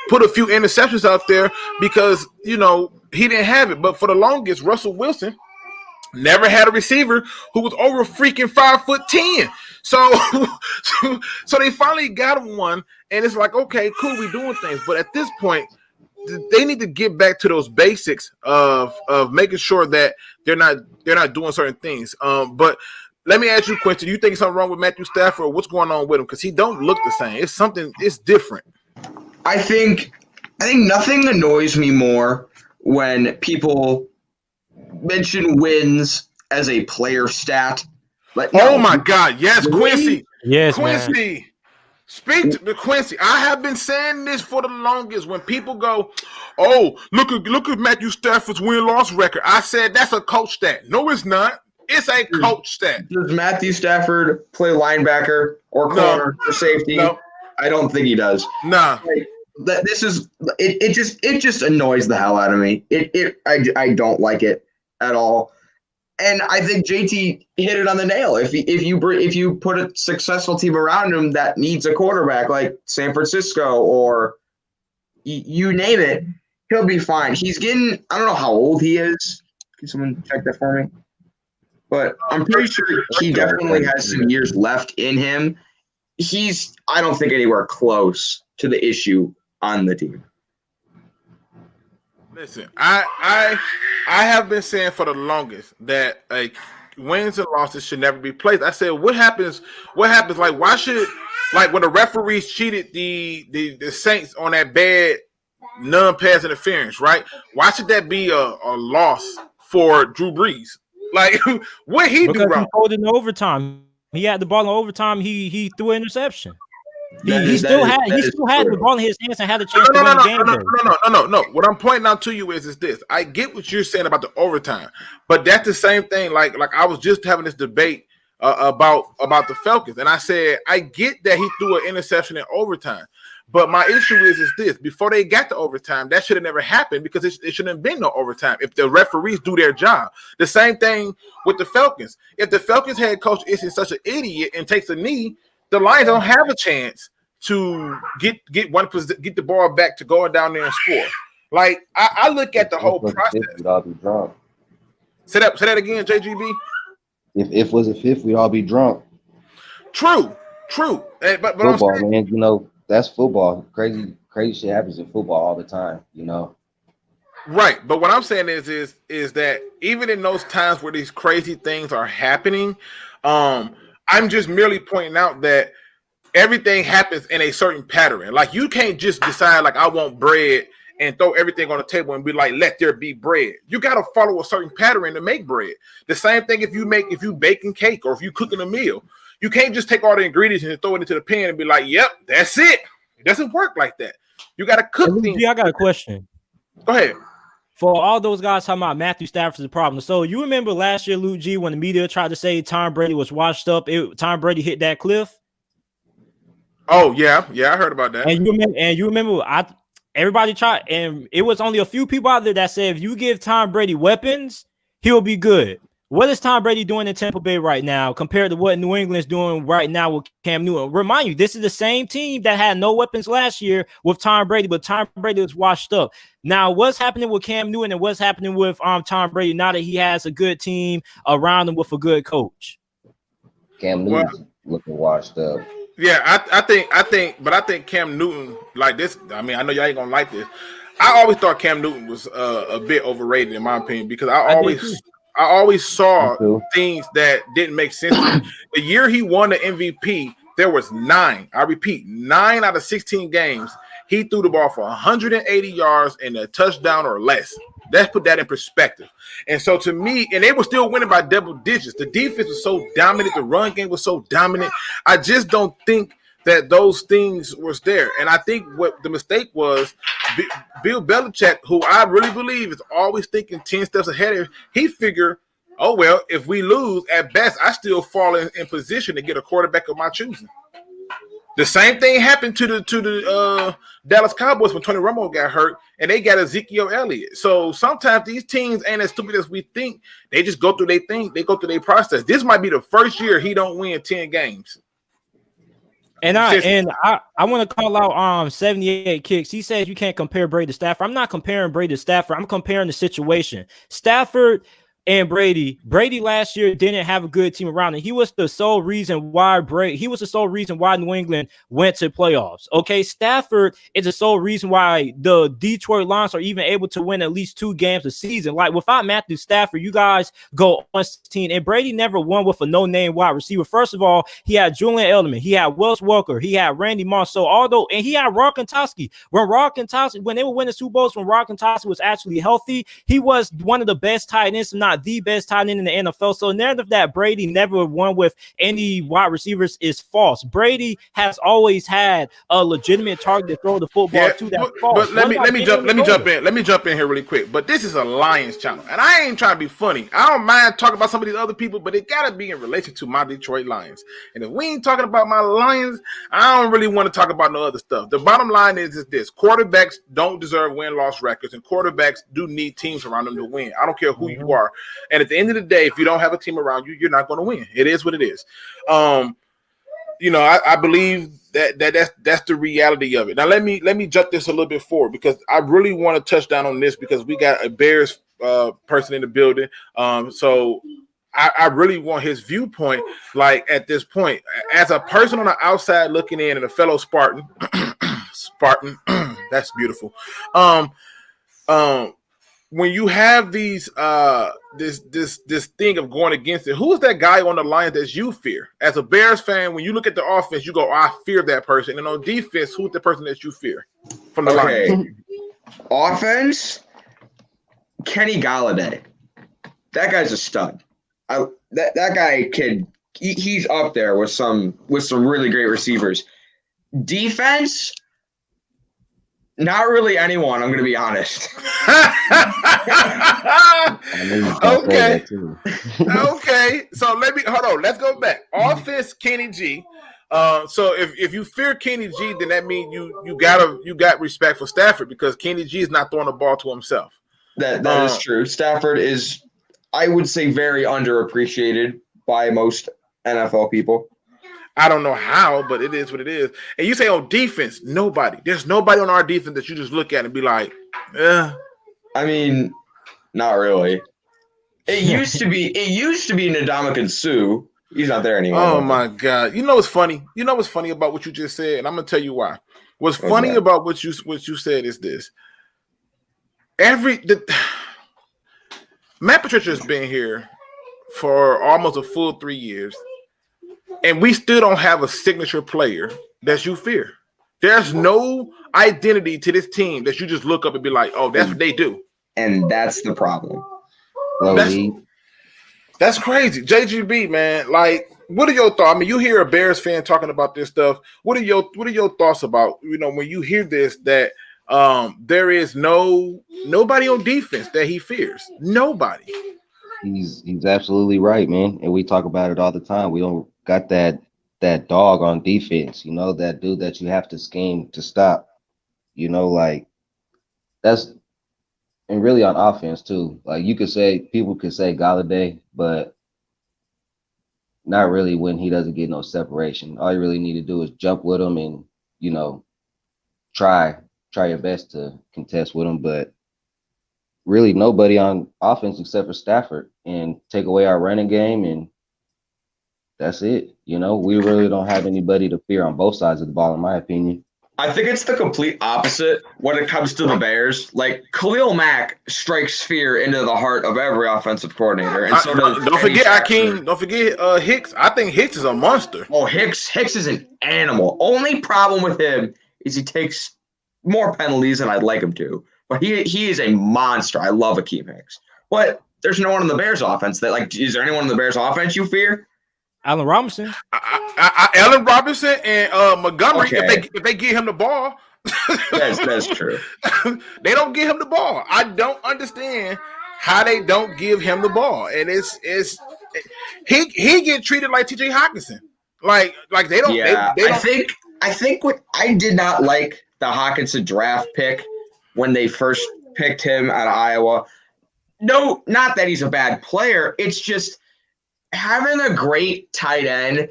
put a few interceptions out there because he didn't have it. But for the longest, Russell Wilson never had a receiver who was over freaking 5'10". So they finally got him one, and it's like, okay, cool, we doing things. But at this point, they need to get back to those basics of making sure that they're not doing certain things. But let me ask you, Quincy, do you think something wrong with Matthew Stafford, or what's going on with him? Because he don't look the same. It's different. I think nothing annoys me more when people mention wins as a player stat. Oh my God, yes, Quincy. Yes, Quincy. Man. Speak to Quincy. I have been saying this for the longest. When people go, "Oh, look at Matthew Stafford's win-loss record," I said that's a coach stat. No, it's not. It's a coach stat. Does Matthew Stafford play linebacker or corner or safety? No. I don't think he does. Nah. It just annoys the hell out of me. I don't like it at all. And I think JT hit it on the nail. If you put a successful team around him that needs a quarterback like San Francisco or you name it, he'll be fine. He's getting, I don't know how old he is. Can someone check that for me? But I'm pretty sure he definitely has some years left in him. I don't think anywhere close to the issue on the team. Listen, I have been saying for the longest that like wins and losses should never be placed. I said, what happens? Like, why should when the referees cheated the Saints on that bad non-pass interference, right? Why should that be a loss for Drew Brees? Like, what he do wrong? He pulled in overtime. He had the ball in overtime. He threw an interception. He still had the ball in his hands and had a chance to win the game. No. What I'm pointing out to you is this. I get what you're saying about the overtime, but that's the same thing. Like I was just having this debate about the Falcons, and I said I get that he threw an interception in overtime, but my issue is this: before they got to overtime, that should have never happened because it shouldn't have been no overtime if the referees do their job. The same thing with the Falcons. If the Falcons head coach isn't such an idiot and takes a knee, the Lions don't have a chance to get the ball back to going down there and score. Like I look at the whole process. We'd all be drunk. Say that again, JGB. If it was a fifth, we'd all be drunk. True. But football, man, you know, that's football. Crazy shit happens in football all the time, you know. Right, but what I'm saying is that even in those times where these crazy things are happening, I'm just merely pointing out that everything happens in a certain pattern. Like you can't just decide like I want bread and throw everything on the table and be like, let there be bread. You got to follow a certain pattern to make bread. The same thing if you baking cake or if you cooking a meal. You can't just take all the ingredients and throw it into the pan and be like, yep, that's it. It doesn't work like that. You got to cook things. I got a question. Go ahead. For all those guys talking about Matthew Stafford's the problem. So you remember last year, Luke G, when the media tried to say Tom Brady was washed up, Tom Brady hit that cliff? Oh, yeah, I heard about that. And you remember everybody tried, and it was only a few people out there that said if you give Tom Brady weapons, he'll be good. What is Tom Brady doing in Tampa Bay right now compared to what New England's doing right now with Cam Newton? Remind you, this is the same team that had no weapons last year with Tom Brady, but Tom Brady was washed up. Now, what's happening with Cam Newton and what's happening with Tom Brady now that he has a good team around him with a good coach? Cam Newton's looking washed up. Yeah, I think Cam Newton, like this, I mean, I know y'all ain't gonna like this. I always thought Cam Newton was a bit overrated in my opinion because I always saw things that didn't make sense. The year he won the MVP, there was 9 out of 16 games. He threw the ball for 180 yards and a touchdown or less. Let's put that in perspective. And so to me, and they were still winning by double digits. The defense was so dominant. The run game was so dominant. I just don't think that those things was there. And I think what the mistake was, Bill Belichick, who I really believe is always thinking 10 steps ahead of him, he figured, oh, well, if we lose, at best, I still fall in position to get a quarterback of my choosing. The same thing happened to the Dallas Cowboys when Tony Romo got hurt, and they got Ezekiel Elliott. So sometimes these teams ain't as stupid as we think. They just go through their thing. They go through their process. This might be the first year he don't win 10 games. And I want to call out 78 Kicks. He says you can't compare Brady to Stafford. I'm not comparing Brady to Stafford. I'm comparing the situation. Stafford and Brady last year didn't have a good team around him. He was the sole reason why New England went to playoffs. Okay, Stafford is the sole reason why the Detroit Lions are even able to win at least 2 games a season. Like without Matthew Stafford, you guys go on 16. And Brady never won with a no-name wide receiver. First of all, he had Julian Edelman, he had Wes Welker, he had Randy Moss. And he had Gronkowski. When they were winning Super Bowls, when Gronkowski was actually healthy, he was one of the best tight ends, not the best tight end in the NFL. So narrative that Brady never won with any wide receivers is false. Brady has always had a legitimate target to throw the football to. That but let me jump in here really quick. But this is a Lions channel, and I ain't trying to be funny. I don't mind talking about some of these other people, but it gotta be in relation to my Detroit Lions. And if we ain't talking about my Lions, I don't really want to talk about no other stuff. The bottom line is this: quarterbacks don't deserve win-loss records, and quarterbacks do need teams around them to win. I don't care who you are. And at the end of the day, if you don't have a team around you, you're not going to win. It is what it is. I believe that's the reality of it. Now let me jump this a little bit forward because I really want to touch down on this because we got a Bears person in the building. So I really want his viewpoint. Like at this point, as a person on the outside looking in and a fellow Spartan, that's beautiful. When you have these this thing of going against it, who is that guy on the Lions that you fear? As a Bears fan, when you look at the offense, you go, I fear that person. And on defense, who's the person that you fear from the Lions? Offense, Kenny Galladay. That guy's a stud. That guy he's up there with some really great receivers. Defense, not really anyone, I'm going to be honest. Okay. Okay. So hold on. Let's go back. Offense, Kenny G. So if you fear Kenny G, then that means you got respect for Stafford because Kenny G is not throwing the ball to himself. That is true. Stafford is, I would say, very underappreciated by most NFL people. I don't know how, but it is what it is. And you say on defense, nobody. There's nobody on our defense that you just look at and be like, eh. I mean, not really. It used to be Ndamukong Suh. He's not there anymore. Oh my God. You know what's funny? You know what's funny about what you just said? And I'm gonna tell you why. What's funny about what you said is this. Matt Patricia's been here for almost a full 3 years. And we still don't have a signature player that you fear. There's no identity to this team that you just look up and be like, oh, that's what they do. And that's the problem. That's crazy. JGB, man, like, what are your thoughts? I mean, you hear a Bears fan talking about this stuff. What are your thoughts about, when you hear this, that there is nobody on defense that he fears? Nobody. He's absolutely right, man. And we talk about it all the time. We don't got that dog on defense, that dude that you have to scheme to stop. Like that's, and really on offense too. Like people could say Galladay, but not really when he doesn't get no separation. All you really need to do is jump with him and, try your best to contest with him. But really nobody on offense except for Stafford, and take away our running game, and that's it. We really don't have anybody to fear on both sides of the ball, in my opinion. I think it's the complete opposite when it comes to the Bears. Like, Khalil Mack strikes fear into the heart of every offensive coordinator. And so don't forget Akeem. Don't forget Hicks. I think Hicks is a monster. Oh, Hicks is an animal. Only problem with him is he takes more penalties than I'd like him to. But he is a monster. I love Akeem Hicks. But there's no one in the Bears offense that, is there anyone in the Bears offense you fear? Allen Robinson. Allen Robinson and Montgomery, Okay. if they give him the ball. That's true. They don't give him the ball. I don't understand how they don't give him the ball. And he get treated like TJ Hockenson. Like they don't. Yeah, they don't. I think what I did not like the Hockenson draft pick when they first picked him out of Iowa. No, not that he's a bad player. It's just having a great tight end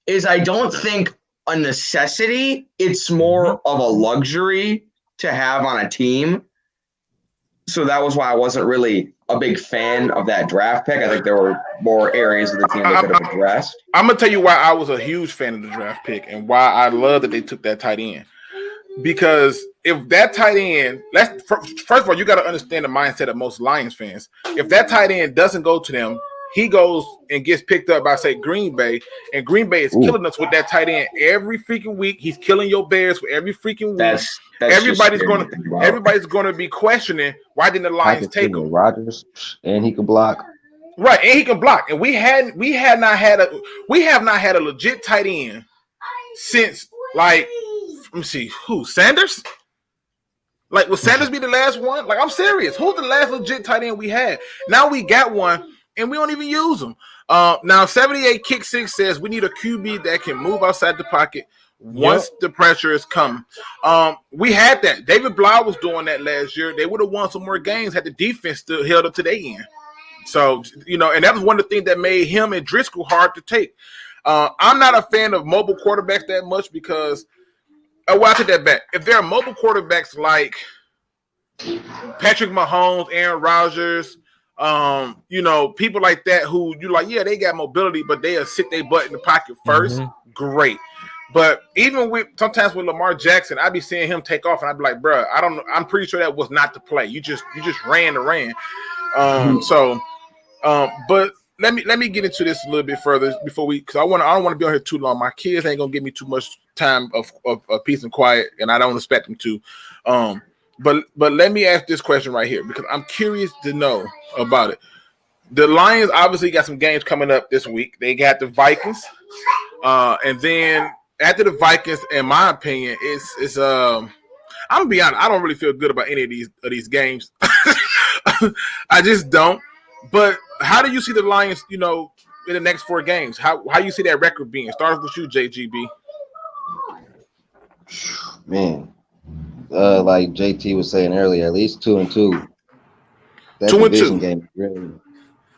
is, I don't think, a necessity. It's more of a luxury to have on a team. So that was why I wasn't really a big fan of that draft pick. I think there were more areas of the team they could have addressed. I'm going to tell you why I was a huge fan of the draft pick and why I love that they took that tight end. Because if that tight end, first of all, you got to understand the mindset of most Lions fans. If that tight end doesn't go to them, he goes and gets picked up by, say, Green Bay, and Green Bay is killing us with that tight end every freaking week. He's killing your Bears for every freaking week. Everybody's going to be questioning, why didn't the Lions take him? Rodgers, and he can block. Right, and he can block. And we have not had a legit tight end since, like, let me see, who? Sanders? Like, will Sanders be the last one? Like, I'm serious. Who's the last legit tight end we had? Now we got one, and we don't even use them. Now, 78 Kick 6 says we need a QB that can move outside the pocket once the pressure is coming. We had that. David Blau was doing that last year. They would have won some more games had the defense still held up to their end. So, and that was one of the things that made him and Driscoll hard to take. I'm not a fan of mobile quarterbacks that much because – I take that back. If there are mobile quarterbacks like Patrick Mahomes, Aaron Rodgers, people like that who you like, yeah, they got mobility, but they'll sit their butt in the pocket first. Mm-hmm. Great. But even sometimes with Lamar Jackson, I'd be seeing him take off, and I'd be like, bro, I don't know. I'm pretty sure that was not the play. You just ran. But let me get into this a little bit further before because I don't want to be on here too long. My kids ain't gonna give me too much time of peace and quiet, and I don't expect them to. But let me ask this question right here because I'm curious to know about it. The Lions obviously got some games coming up this week. They got the Vikings, and then after the Vikings, in my opinion, it's I'm gonna be honest. I don't really feel good about any of these games. I just don't. But how do you see the Lions, in the next 4 games? How you see that record being? Start with you, JGB. Man, like JT was saying earlier, at least 2-2. That 2-2 game, really.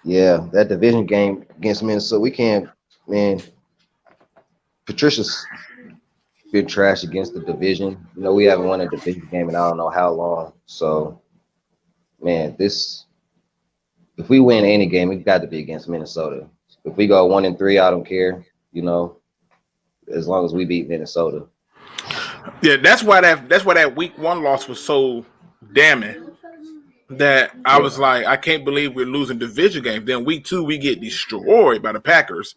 Yeah, that division game against Minnesota, we can't. Man, Patricia's been trash against the division. We haven't won a division game in I don't know how long. So, man, if we win any game, it's got to be against Minnesota. If we go 1-3, I don't care. As long as we beat Minnesota. Yeah, that's why that week 1 loss was so damning. That I was like, I can't believe we're losing division games. Then week 2, we get destroyed by the Packers.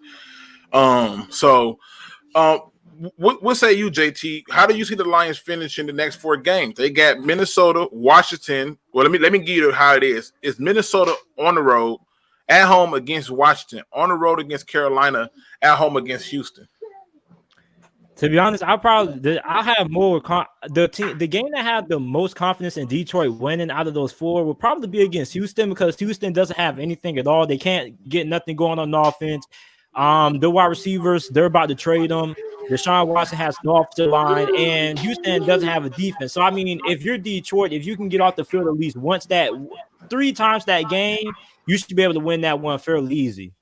What say you, JT? How do you see the Lions finish in the next 4 games? They got Minnesota, Washington. Well, let me give you how it is. It's Minnesota on the road, at home against Washington, on the road against Carolina, at home against Houston. To be honest, I have more the game that had the most confidence in Detroit winning out of those 4 will probably be against Houston because Houston doesn't have anything at all. They can't get nothing going on offense. The wide receivers, they're about to trade them. Deshaun Watson has no offensive line, and Houston doesn't have a defense. So, I mean, if you're Detroit, if you can get off the field at least 3 times that game, you should be able to win that one fairly easy.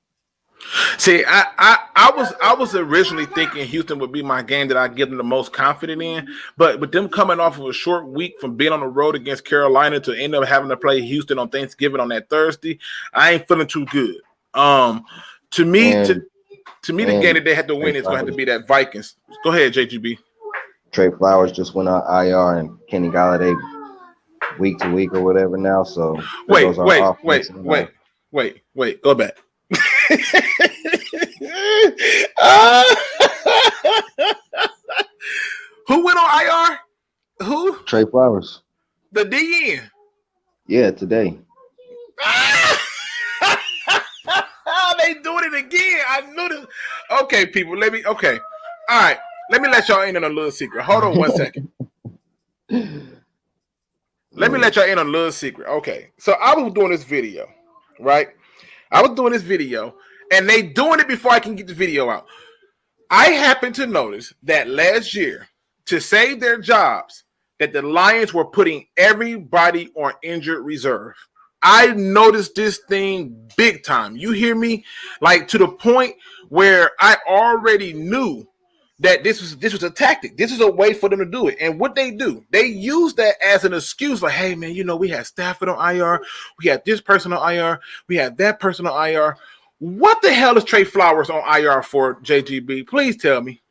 See, I was originally thinking Houston would be my game that I give them the most confident in, but with them coming off of a short week from being on the road against Carolina to end up having to play Houston on Thanksgiving on that Thursday, I ain't feeling too good. To me, the game that they had to win is going to have to be that Vikings. Go ahead, JGB. Trey Flowers just went on IR, and Kenny Galladay week to week or whatever now. So wait, go back. Who went on IR? Who? Trey Flowers. The DN. Yeah, today. They doing it again. I knew this. Okay, people. Okay. All right. Let me let y'all in on a little secret. Hold on 1 second. Let me let y'all in on a little secret. Okay. So I was doing this video, right? And they doing it before I can get the video out. I happened to notice that last year, to save their jobs, that the Lions were putting everybody on injured reserve. I noticed this thing big time. You hear me? Like to the point where I already knew that this was a tactic. This is a way for them to do it. And what they do, they use that as an excuse. Like, hey man, we have Stafford on IR, we have this person on IR, we have that person on IR. What the hell is Trey Flowers on IR for, JGB? Please tell me.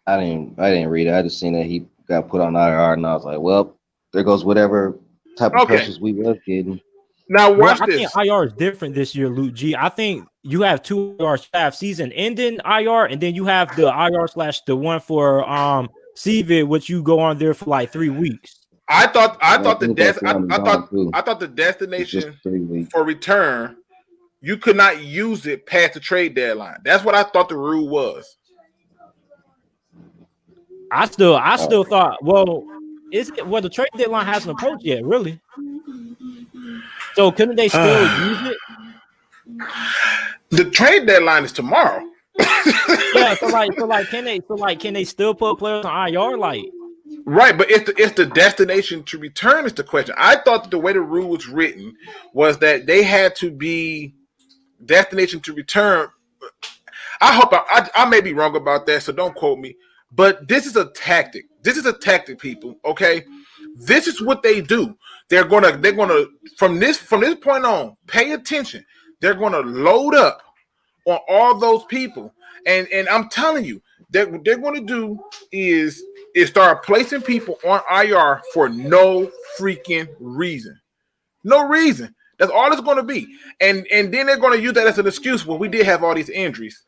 I didn't read it. I just seen that he got put on IR, and I was like, well, there goes whatever type of pressures we was getting. Now watch this. I think IR is different this year, Luke G. I think you have 2 IR staff, season ending IR, and then you have the IR / the one for CVID, which you go on there for like 3 weeks. I thought the destination for return, you could not use it past the trade deadline. That's what I thought the rule was. I still thought, the trade deadline hasn't approached yet, really. So couldn't they still use it? The trade deadline is tomorrow. Yeah, can they still put players on IR? Right, but it's the destination to return is the question. I thought that the way the rule was written was that they had to be destination to return. I hope I may be wrong about that, so don't quote me. But this is a tactic. People. Okay, This is what they do. They're gonna from this point on, pay attention. They're gonna load up on all those people, and I'm telling you that what they're gonna do is start placing people on IR for no freaking reason. No reason. That's all it's going to be. And then they're going to use that as an excuse when we did have all these injuries.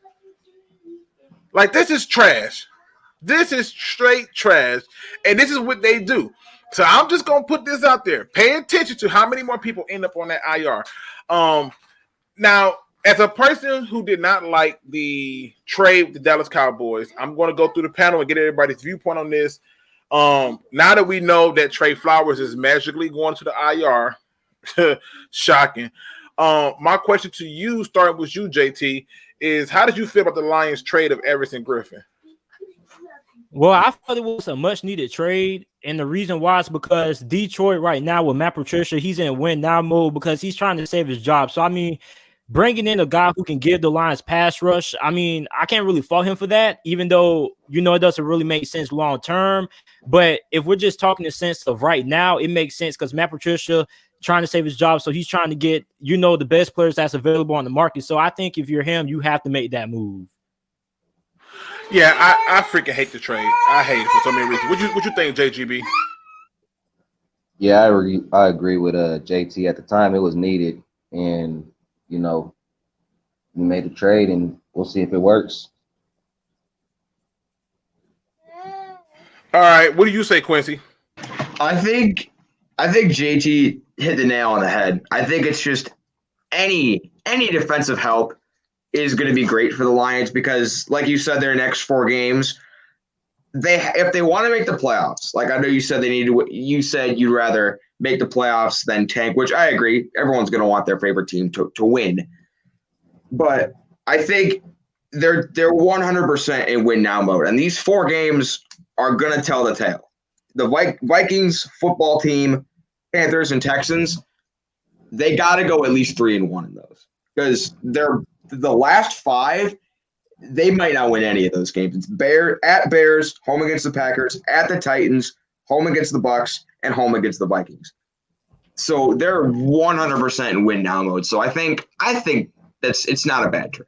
Like, this is trash. This is straight trash. And this is what they do. So I'm just going to put this out there. Pay attention to how many more people end up on that IR. Now, as a person who did not like the trade with the Dallas Cowboys, I'm going to go through the panel and get everybody's viewpoint on this. Now that we know that Trey Flowers is magically going to the IR, shocking. My question to you, starting with you, JT, is how did you feel about the Lions trade of Everson Griffin? Well, I thought it was a much-needed trade, and the reason why is because Detroit right now with Matt Patricia, he's in win-now mode because he's trying to save his job. So, I mean, bringing in a guy who can give the Lions pass rush, I mean, I can't really fault him for that, even though, you know, it doesn't really make sense long-term. But if we're just talking in the sense of right now, it makes sense because Matt Patricia trying to save his job, so he's trying to get, you know, the best players that's available on the market. So I think if you're him, you have to make that move. Yeah, I freaking hate the trade. I hate it for so many reasons. What you think, JGB? Yeah, I agree with JT. At the time, it was needed, and you know, we made the trade, and we'll see if it works. All right, what do you say, Quincy? I think JT hit the nail on the head. I think it's just any defensive help is going to be great for the Lions because, like you said, their next 4 games, if they want to make the playoffs, like I know you said you said you'd rather make the playoffs than tank, which I agree. Everyone's going to want their favorite team to win, but I think they're 100% in win now mode, and these 4 games are going to tell the tale. The Vikings football team, Panthers, and Texans, they got to go at least 3-1 in those because they're the last 5. They might not win any of those games. It's at Bears, home against the Packers, at the Titans, home against the Bucs, and home against the Vikings. So they're 100% in win now mode. So I think it's not a bad trade.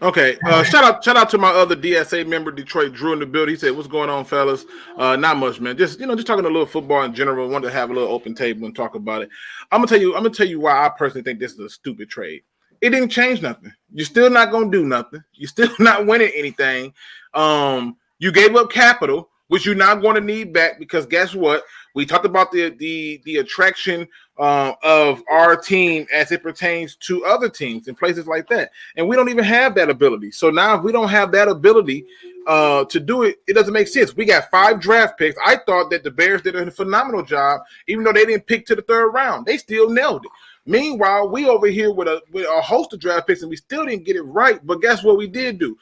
Okay, shout out to my other DSA member, Detroit Drew, in the building. He said, "What's going on, fellas? Not much, man. Just talking a little football in general. Wanted to have a little open table and talk about it. I'm gonna tell you why I personally think this is a stupid trade. It didn't change nothing. You're still not gonna do nothing. You're still not winning anything. You gave up capital, which you're not going to need back because guess what? We talked about the attraction of our team as it pertains to other teams and places like that. And we don't even have that ability. So now if we don't have that ability to do it, it doesn't make sense. We got 5 draft picks. I thought that the Bears did a phenomenal job, even though they didn't pick to the 3rd round. They still nailed it. Meanwhile, we over here with a host of draft picks and we still didn't get it right. But guess what we did do?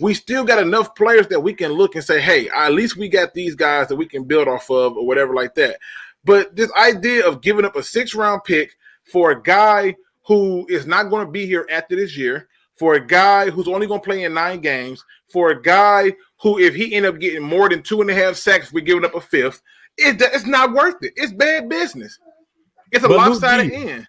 We still got enough players that we can look and say, hey, at least we got these guys that we can build off of or whatever like that. But this idea of giving up a 6th-round pick for a guy who is not going to be here after this year, for a guy who's only going to play in 9 games, for a guy who, if he end up getting more than 2.5 sacks, we're giving up a 5th, it's not worth it. It's bad business. It's a lopsided end.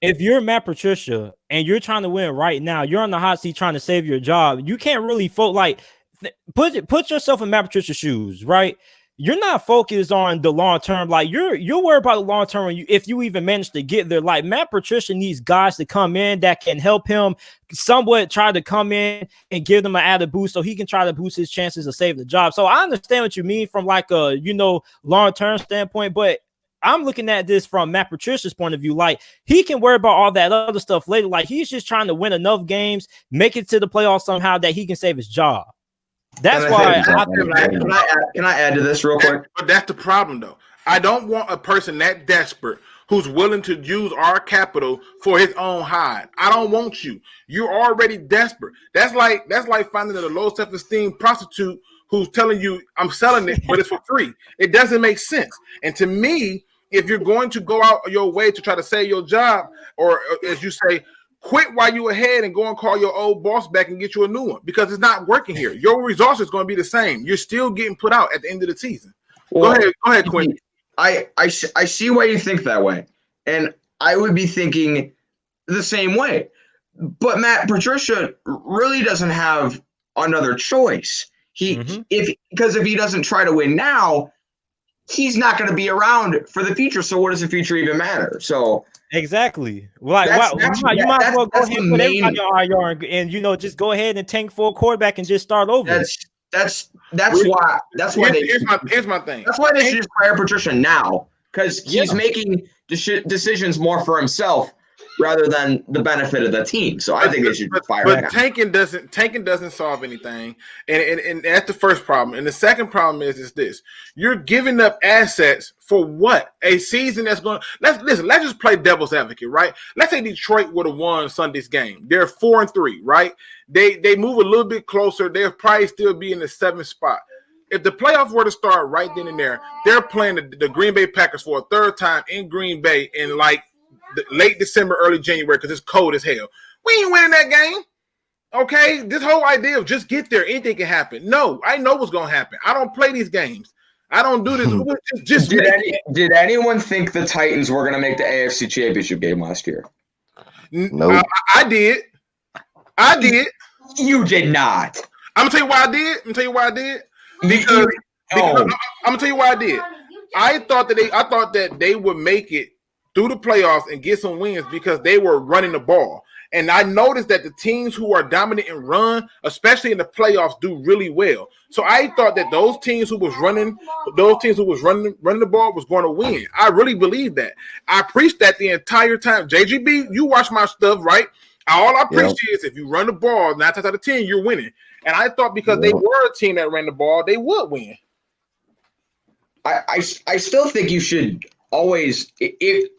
If you're Matt Patricia and you're trying to win right now, you're on the hot seat trying to save your job. You can't really put yourself in Matt Patricia's shoes, right? You're not focused on the long term. Like you're worried about the long term if you even manage to get there. Like Matt Patricia needs guys to come in that can help him somewhat try to come in and give them an added boost so he can try to boost his chances of saving the job. So I understand what you mean from like a long term standpoint, but I'm looking at this from Matt Patricia's point of view. Like he can worry about all that other stuff later. Like he's just trying to win enough games, make it to the playoffs somehow that he can save his job. That's why. Can I add to this real quick? But that's the problem, though. I don't want a person that desperate who's willing to use our capital for his own hide. I don't want you. You're already desperate. That's like finding a low self-esteem prostitute who's telling you I'm selling it, but it's for free. It doesn't make sense. And to me, if you're going to go out your way to try to save your job, or as you say, quit while you're ahead and go and call your old boss back and get you a new one because it's not working here. Your results is going to be the same. You're still getting put out at the end of the season. Well, go ahead, Quin. I see why you think that way, and I would be thinking the same way. But Matt Patricia really doesn't have another choice. Because if he doesn't try to win now, he's not going to be around for the future. So what does the future even matter? So exactly. Like you might as well go ahead and put everybody on IR and just go ahead and tank for a quarterback and just start over. That's why here's my thing. That's why they should just fire Patricia now, because he's making decisions more for himself rather than the benefit of the team. So I think they should fire him. But tanking doesn't solve anything, and that's the first problem. And the second problem is this: you're giving up assets for what? A season that's going. Let's just play devil's advocate, right? Let's say Detroit would have won Sunday's game. They're 4-3, right? They move a little bit closer. They'll probably still be in the 7th spot. If the playoffs were to start right then and there, they're playing the Green Bay Packers for a third time in Green Bay in like late December, early January, because it's cold as hell. We ain't winning that game. Okay? This whole idea of just get there, anything can happen. No, I know what's going to happen. I don't play these games. I don't do this. Did anyone think the Titans were going to make the AFC Championship game last year? No. I did. You did not. I'm going to tell you why I did. Because I'm going to tell you why I did. I thought that they would make it through the playoffs and get some wins because they were running the ball. And I noticed that the teams who are dominant and run, especially in the playoffs, do really well. So I thought that those teams who was running the ball was going to win. I really believe that. I preached that the entire time. JGB, you watch my stuff, right? All I preach is if you run the ball 9 times out of 10, you're winning. And I thought because they were a team that ran the ball, they would win. I still think you should always.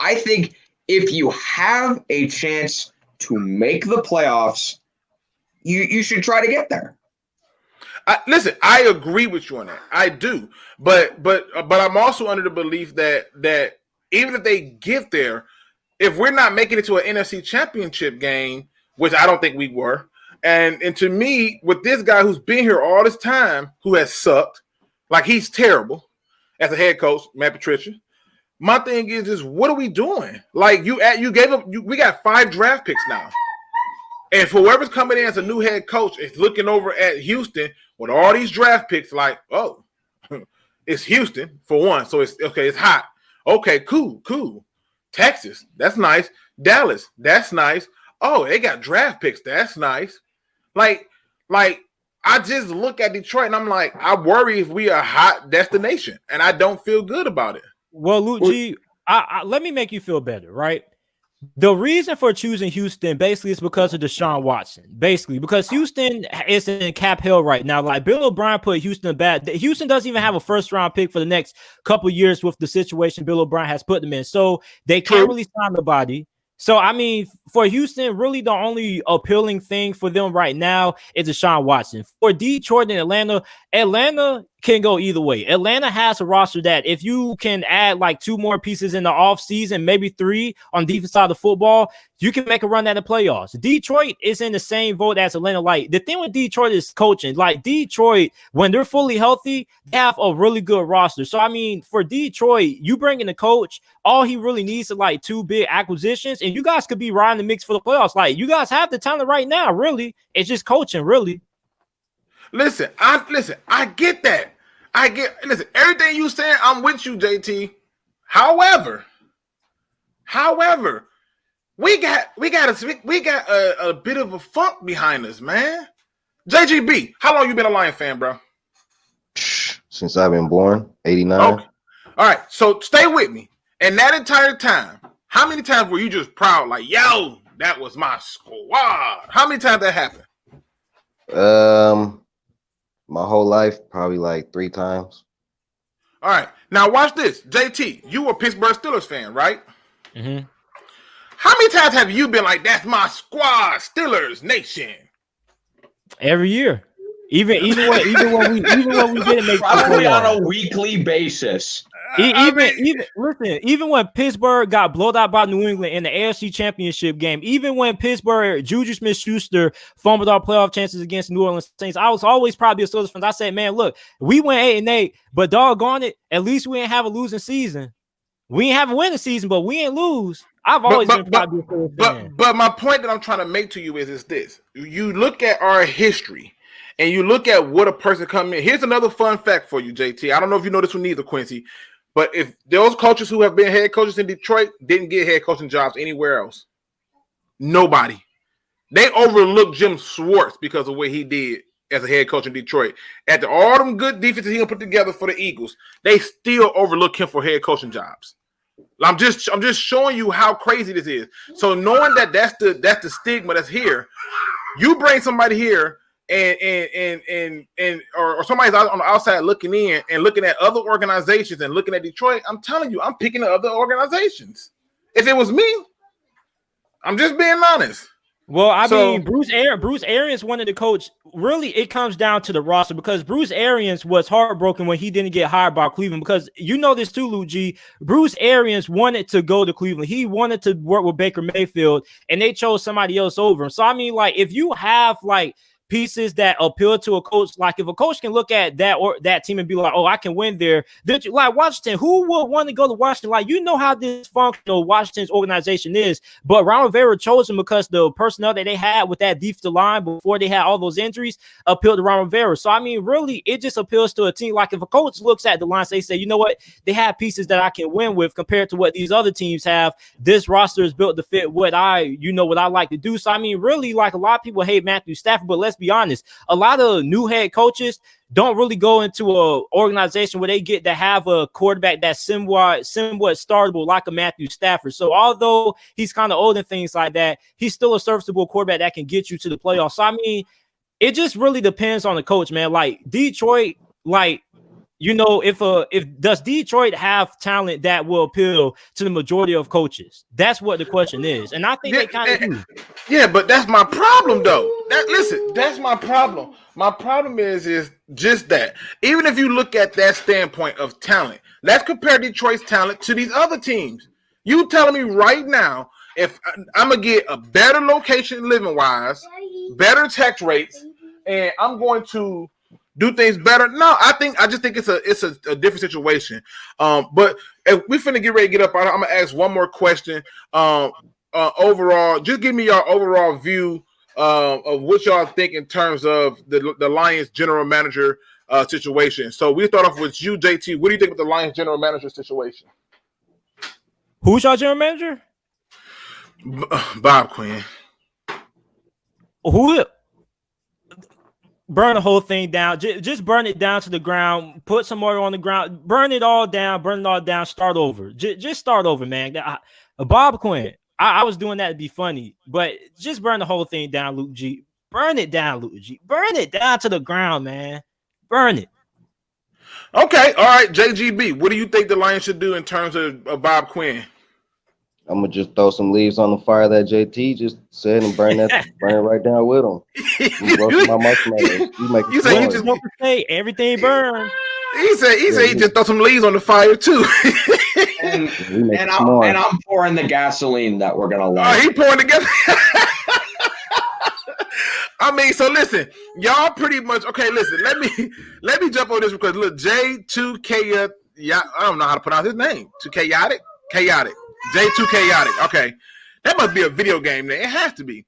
I think if you have a chance to make the playoffs, you should try to get there. Listen, I agree with you on that. I do, but I'm also under the belief that even if they get there, if we're not making it to an NFC Championship game, which I don't think we were, and to me, with this guy who's been here all this time, who has sucked, like he's terrible as a head coach, Matt Patricia. My thing is what are we doing? Like we got 5 draft picks now. And for whoever's coming in as a new head coach is looking over at Houston with all these draft picks, like, oh, it's Houston for one. So it's okay, it's hot. Okay, cool. Texas, that's nice. Dallas, that's nice. Oh, they got draft picks. That's nice. Like I just look at Detroit and I'm like, I worry if we are a hot destination, and I don't feel good about it. Well, Luke G, let me make you feel better, right? The reason for choosing Houston basically is because of Deshaun Watson. Basically, because Houston is in cap hell right now. Like Bill O'Brien put Houston bad. Houston doesn't even have a first-round pick for the next couple years with the situation Bill O'Brien has put them in. So they can't really sign nobody. So, I mean, for Houston, really the only appealing thing for them right now is Deshaun Watson. For Detroit and Atlanta can go either way. Atlanta has a roster that if you can add like 2 more pieces in the offseason, maybe 3 on the defense side of the football, you can make a run at the playoffs. Detroit is in the same boat as Atlanta. Like, the thing with Detroit is coaching. Like, Detroit, when they're fully healthy, they have a really good roster. So, I mean, for Detroit, you bring in the coach, all he really needs is like 2 big acquisitions, and you guys could be riding the mix for the playoffs. Like, you guys have the talent right now, really. It's just coaching, really. Listen, I get that. Listen, everything you saying, I'm with you, JT. However, we got a bit of a funk behind us, man. JGB, how long you been a Lion fan, bro? Since I've been born, 89. Okay. All right, so stay with me. And that entire time, how many times were you just proud, like, yo, that was my squad? How many times that happened? My whole life, probably like 3 times. All right. Now watch this. JT, you a Pittsburgh Steelers fan, right? Mm-hmm. How many times have you been like, that's my squad, Steelers Nation? Every year. Even when we didn't make probably on a weekly basis. Even when Pittsburgh got blown out by New England in the AFC Championship game, even when Pittsburgh, Juju Smith-Schuster fumbled our playoff chances against New Orleans Saints, I was always probably a Steelers fan. I said, man, look, we went 8-8, but doggone it, at least we didn't have a losing season. We ain't have a winning season, but we ain't lose. I've always been probably a Steelers fan. But my point that I'm trying to make to you is this. You look at our history and you look at what a person come in. Here's another fun fact for you, JT. I don't know if you know this one either, Quincy. But if those coaches who have been head coaches in Detroit didn't get head coaching jobs anywhere else, nobody. They overlooked Jim Schwartz because of what he did as a head coach in Detroit. After all them good defenses he put together for the Eagles, they still overlook him for head coaching jobs. I'm just showing you how crazy this is. So knowing that that's the stigma that's here, you bring somebody here or somebody's out on the outside looking in and looking at other organizations and looking at Detroit. I'm telling you, I'm picking the other organizations. If it was me, I'm just being honest. Well, I mean, Bruce Arians wanted to coach. Really, it comes down to the roster because Bruce Arians was heartbroken when he didn't get hired by Cleveland because you know this too, Luke G. Bruce Arians wanted to go to Cleveland. He wanted to work with Baker Mayfield, and they chose somebody else over him. So, I mean, like, if you have, like, pieces that appeal to a coach, like if a coach can look at that or that team and be like, oh, I can win there. Like Washington, who would want to go to Washington? Like, you know how dysfunctional Washington's organization is, but Ron Rivera chose him because the personnel that they had with that defensive line before they had all those injuries appealed to Ron Rivera. So, I mean, really, it just appeals to a team. Like if a coach looks at the lines, they say, you know what? They have pieces that I can win with compared to what these other teams have. This roster is built to fit what I like to do. So, I mean, really, like a lot of people hate Matthew Stafford, but let's be honest, a lot of new head coaches don't really go into a organization where they get to have a quarterback that's somewhat startable like a Matthew Stafford. So although he's kind of old and things like that, he's still a serviceable quarterback that can get you to the playoffs. So I mean, it just really depends on the coach, man. Like Detroit, like, you know, if does Detroit have talent that will appeal to the majority of coaches? That's what the question is, and I think they kind of do. Yeah, but that's my problem, though. That's my problem. My problem is just that. Even if you look at that standpoint of talent, let's compare Detroit's talent to these other teams. You telling me right now, if I'm gonna get a better location living wise, better tax rates, and I'm going to do things better? No, I just think it's a different situation. But if we finna get ready to get up, I'm gonna ask one more question. Overall, just give me your overall view of what y'all think in terms of the Lions general manager situation. So we start off with you, JT. What do you think of the Lions general manager situation? Who's your general manager? Bob Quinn. Who? Burn the whole thing down. Just burn it down to the ground. Put some oil on the ground. Burn it all down. Start over. Just start over, man. Bob Quinn. I was doing that to be funny, but just burn the whole thing down, Luke G. Burn it down, Luke G. Burn it down to the ground, man. Burn it. Okay. All right. JGB, what do you think the Lions should do in terms of Bob Quinn? I'm gonna just throw some leaves on the fire that JT just said and burn it right down with him. You say you just say everything burn. He said he just throw some leaves on the fire too. and I'm pouring the gasoline that we're gonna light. He pouring together. I mean, so listen, y'all pretty much okay. Listen, let me jump on this because look, J2K. Yeah, I don't know how to pronounce his name. Chaotic. J2 Chaotic. Okay. That must be a video game name. It has to be.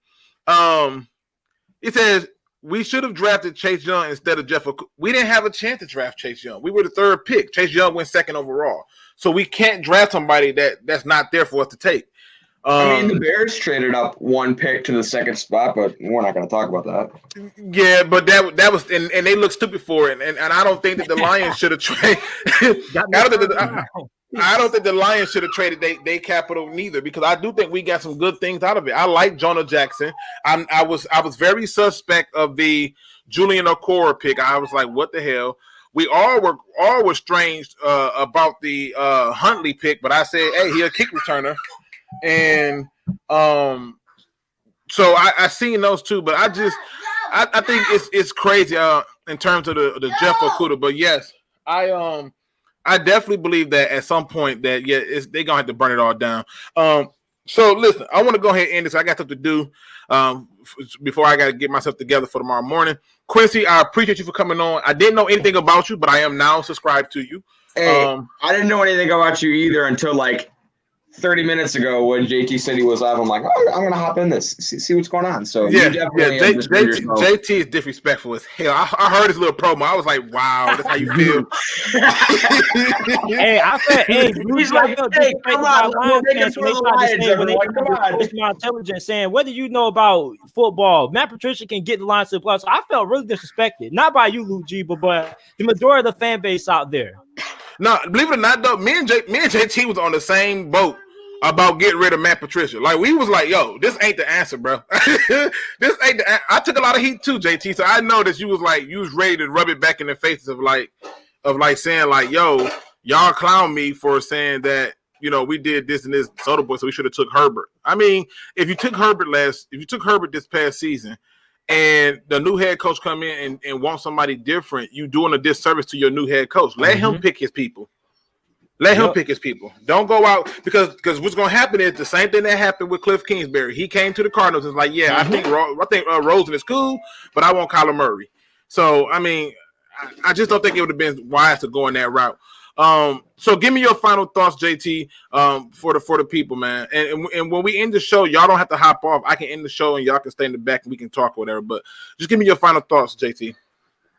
It says we should have drafted Chase Young instead of Jeff. We didn't have a chance to draft Chase Young. We were the third pick. Chase Young went second overall. So we can't draft somebody that's not there for us to take. I mean, the Bears traded up one pick to the second spot, but we're not going to talk about that. Yeah, but that was and they look stupid for it. And I don't think that the Lions should have traded. I don't think the Lions should have traded they capital neither, because I do think we got some good things out of it. I like Jonah Jackson. I was very suspect of the Julian Okoye pick. I was like, what the hell? We all were strange about the Huntley pick, but I said, hey, he a kick returner. And so I seen those two, but I think it's crazy in terms of the Jeff Okudah. But yes, I I definitely believe that at some point that they're gonna have to burn it all down. So listen, I want to go ahead and end this. I got stuff to do before I got to get myself together for tomorrow morning. Quincy, I appreciate you for coming on. I didn't know anything about you, but I am now subscribed to you. Hey, I didn't know anything about you either until like 30 minutes ago when JT said he was live. I'm like, oh, I'm gonna hop in this, see what's going on. So JT is disrespectful as hell. I heard his little promo. I was like, wow, that's how you feel. Hey, I said, he's like, hey, come on, we'll make it for the Lions, everyone. Come on. My intelligence saying, what do you know about football? Matt Patricia can get the Lions to the playoffs. I felt really disrespected, not by you, Luke G, but the majority of the fan base out there. No, believe it or not, though, me and JT was on the same boat about getting rid of Matt Patricia. Like, we was like, yo, this ain't the answer, bro. This ain't the I took a lot of heat too, JT. So I know that you was ready to rub it back in the faces of saying like, yo, y'all clown me for saying that, we did this and this Soda Boy, so we should have took Herbert. I mean, if you took Herbert this past season and the new head coach come in and want somebody different, you doing a disservice to your new head coach. Let him pick his people. Let him pick his people. Don't go out because what's going to happen is the same thing that happened with Cliff Kingsbury. He came to the Cardinals and was like, yeah, I think Rosen is cool, but I want Kyler Murray. So, I mean, I just don't think it would have been wise to go in that route. So give me your final thoughts, JT, for the people, man. And when we end the show, y'all don't have to hop off. I can end the show and y'all can stay in the back and we can talk or whatever. But just give me your final thoughts, JT.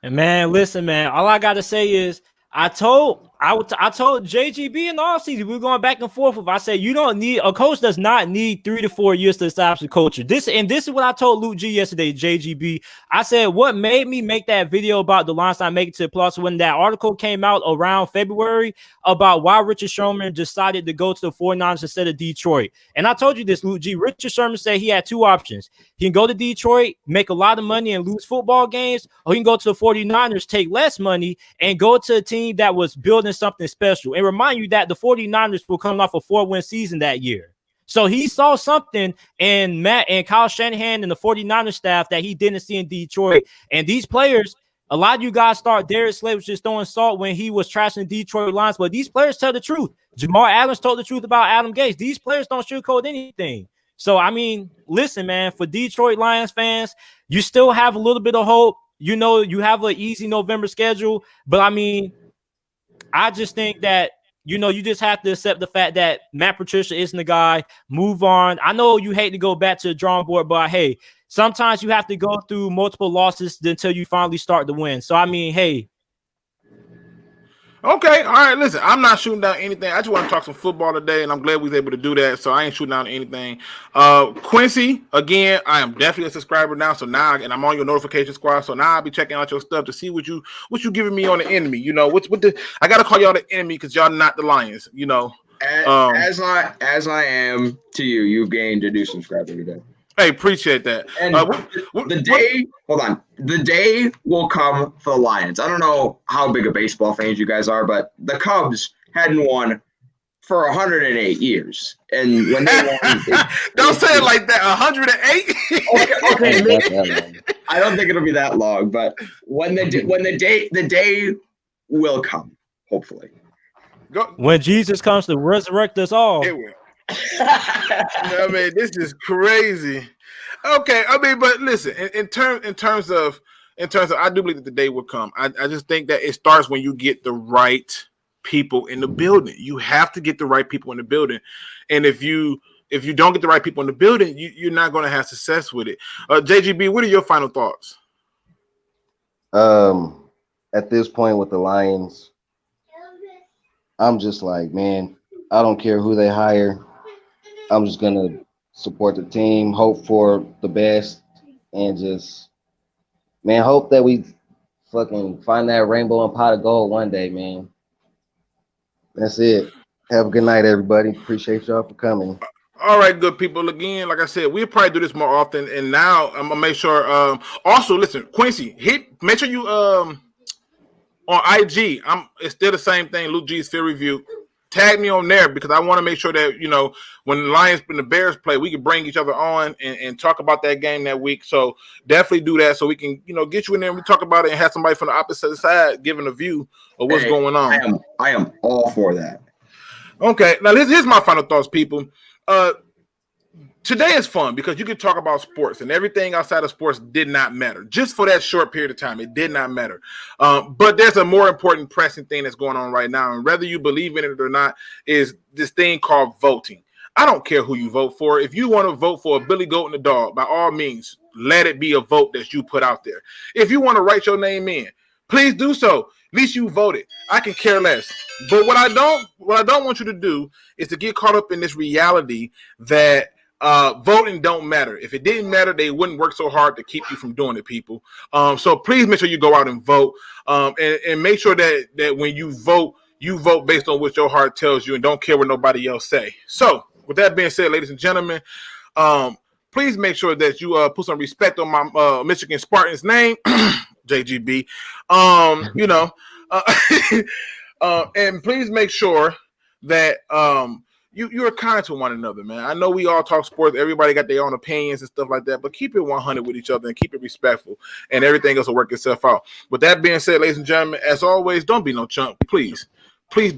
And man, listen, man, all I got to say is I told JGB in the offseason, we were going back and forth with. I said, a coach does not need 3 to 4 years to establish a culture. This is what I told Luke G yesterday, JGB. I said, what made me make that video about the Lions not making it to the playoffs when that article came out around February about why Richard Sherman decided to go to the 49ers instead of Detroit. And I told you this, Luke G. Richard Sherman said he had two options. He can go to Detroit, make a lot of money and lose football games, or he can go to the 49ers, take less money, and go to a team that was building something special. And remind you that the 49ers were coming off a 4-win season that year. So he saw something in Matt and Kyle Shanahan and the 49ers staff that he didn't see in Detroit. And these players, a lot of you guys thought Darius Slay was just throwing salt when he was trashing the Detroit Lions, but these players tell the truth. Jamal Adams told the truth about Adam Gase. These players don't sugarcoat anything. So, I mean, listen, man, for Detroit Lions fans, you still have a little bit of hope. You have an easy November schedule, but I mean, I just think that, you just have to accept the fact that Matt Patricia isn't the guy. Move on. I know you hate to go back to the drawing board, but hey, sometimes you have to go through multiple losses until you finally start to win. So, I mean, hey. Okay, all right, listen, I'm not shooting down anything. I just want to talk some football today, and I'm glad we was able to do that, so I ain't shooting down anything. Quincy, again, I am definitely a subscriber now, so now, and I'm on your notification squad, so now I'll be checking out your stuff to see what you giving me on the enemy. I got to call y'all the enemy because y'all not the Lions, As I am to you, you've gained a new subscriber today. Hey, appreciate that. And the day will come for the Lions. I don't know how big of baseball fans you guys are, but the Cubs hadn't won for 108 years. And when they won, don't say it like that. 108. Okay, I don't think it'll be that long, but the day will come, hopefully. When Jesus comes to resurrect us all. It will. I mean, this is crazy. Okay, I mean, but listen, in terms of, I do believe that the day will come. I just think that it starts when you get the right people in the building. You have to get the right people in the building, and if you don't get the right people in the building, you're not going to have success with it. JGB, what are your final thoughts? At this point with the Lions, I'm just like, man, I don't care who they hire. I'm just going to support the team, hope for the best, and just, man, hope that we fucking find that rainbow and pot of gold one day, man. That's it. Have a good night, everybody. Appreciate y'all for coming. All right, good people. Again, like I said, we'll probably do this more often, and now I'm going to make sure. Also, listen, Quincy, make sure you on IG, it's still the same thing, Luke G's Field Review. tag me on there because I want to make sure that, you know, when the Lions and the Bears play, we can bring each other on and talk about that game that week. So definitely do that so we can, you know, get you in there and we talk about it and have somebody from the opposite side giving a view of what's going on. I am all for that. Okay, now here's my final thoughts, people. Today is fun because you can talk about sports and everything outside of sports did not matter. Just for that short period of time, it did not matter. But there's a more important pressing thing that's going on right now. And whether you believe in it or not is this thing called voting. I don't care who you vote for. If you want to vote for a Billy Goat and a dog, by all means, let it be a vote that you put out there. If you want to write your name in, please do so. At least you voted. I can care less. But what I don't want you to do is to get caught up in this reality that voting don't matter. If it didn't matter, they wouldn't work so hard to keep you from doing it, people. So please make sure you go out and vote, and make sure that when you vote based on what your heart tells you and don't care what nobody else say. So with that being said, ladies and gentlemen, please make sure that you put some respect on my Michigan Spartans name, JGB. You know, and please make sure that you're kind to one another, man. I know we all talk sports. Everybody got their own opinions and stuff like that, but keep it 100 with each other and keep it respectful, and everything else will work itself out. With that being said, ladies and gentlemen, as always, don't be no chump. Please do.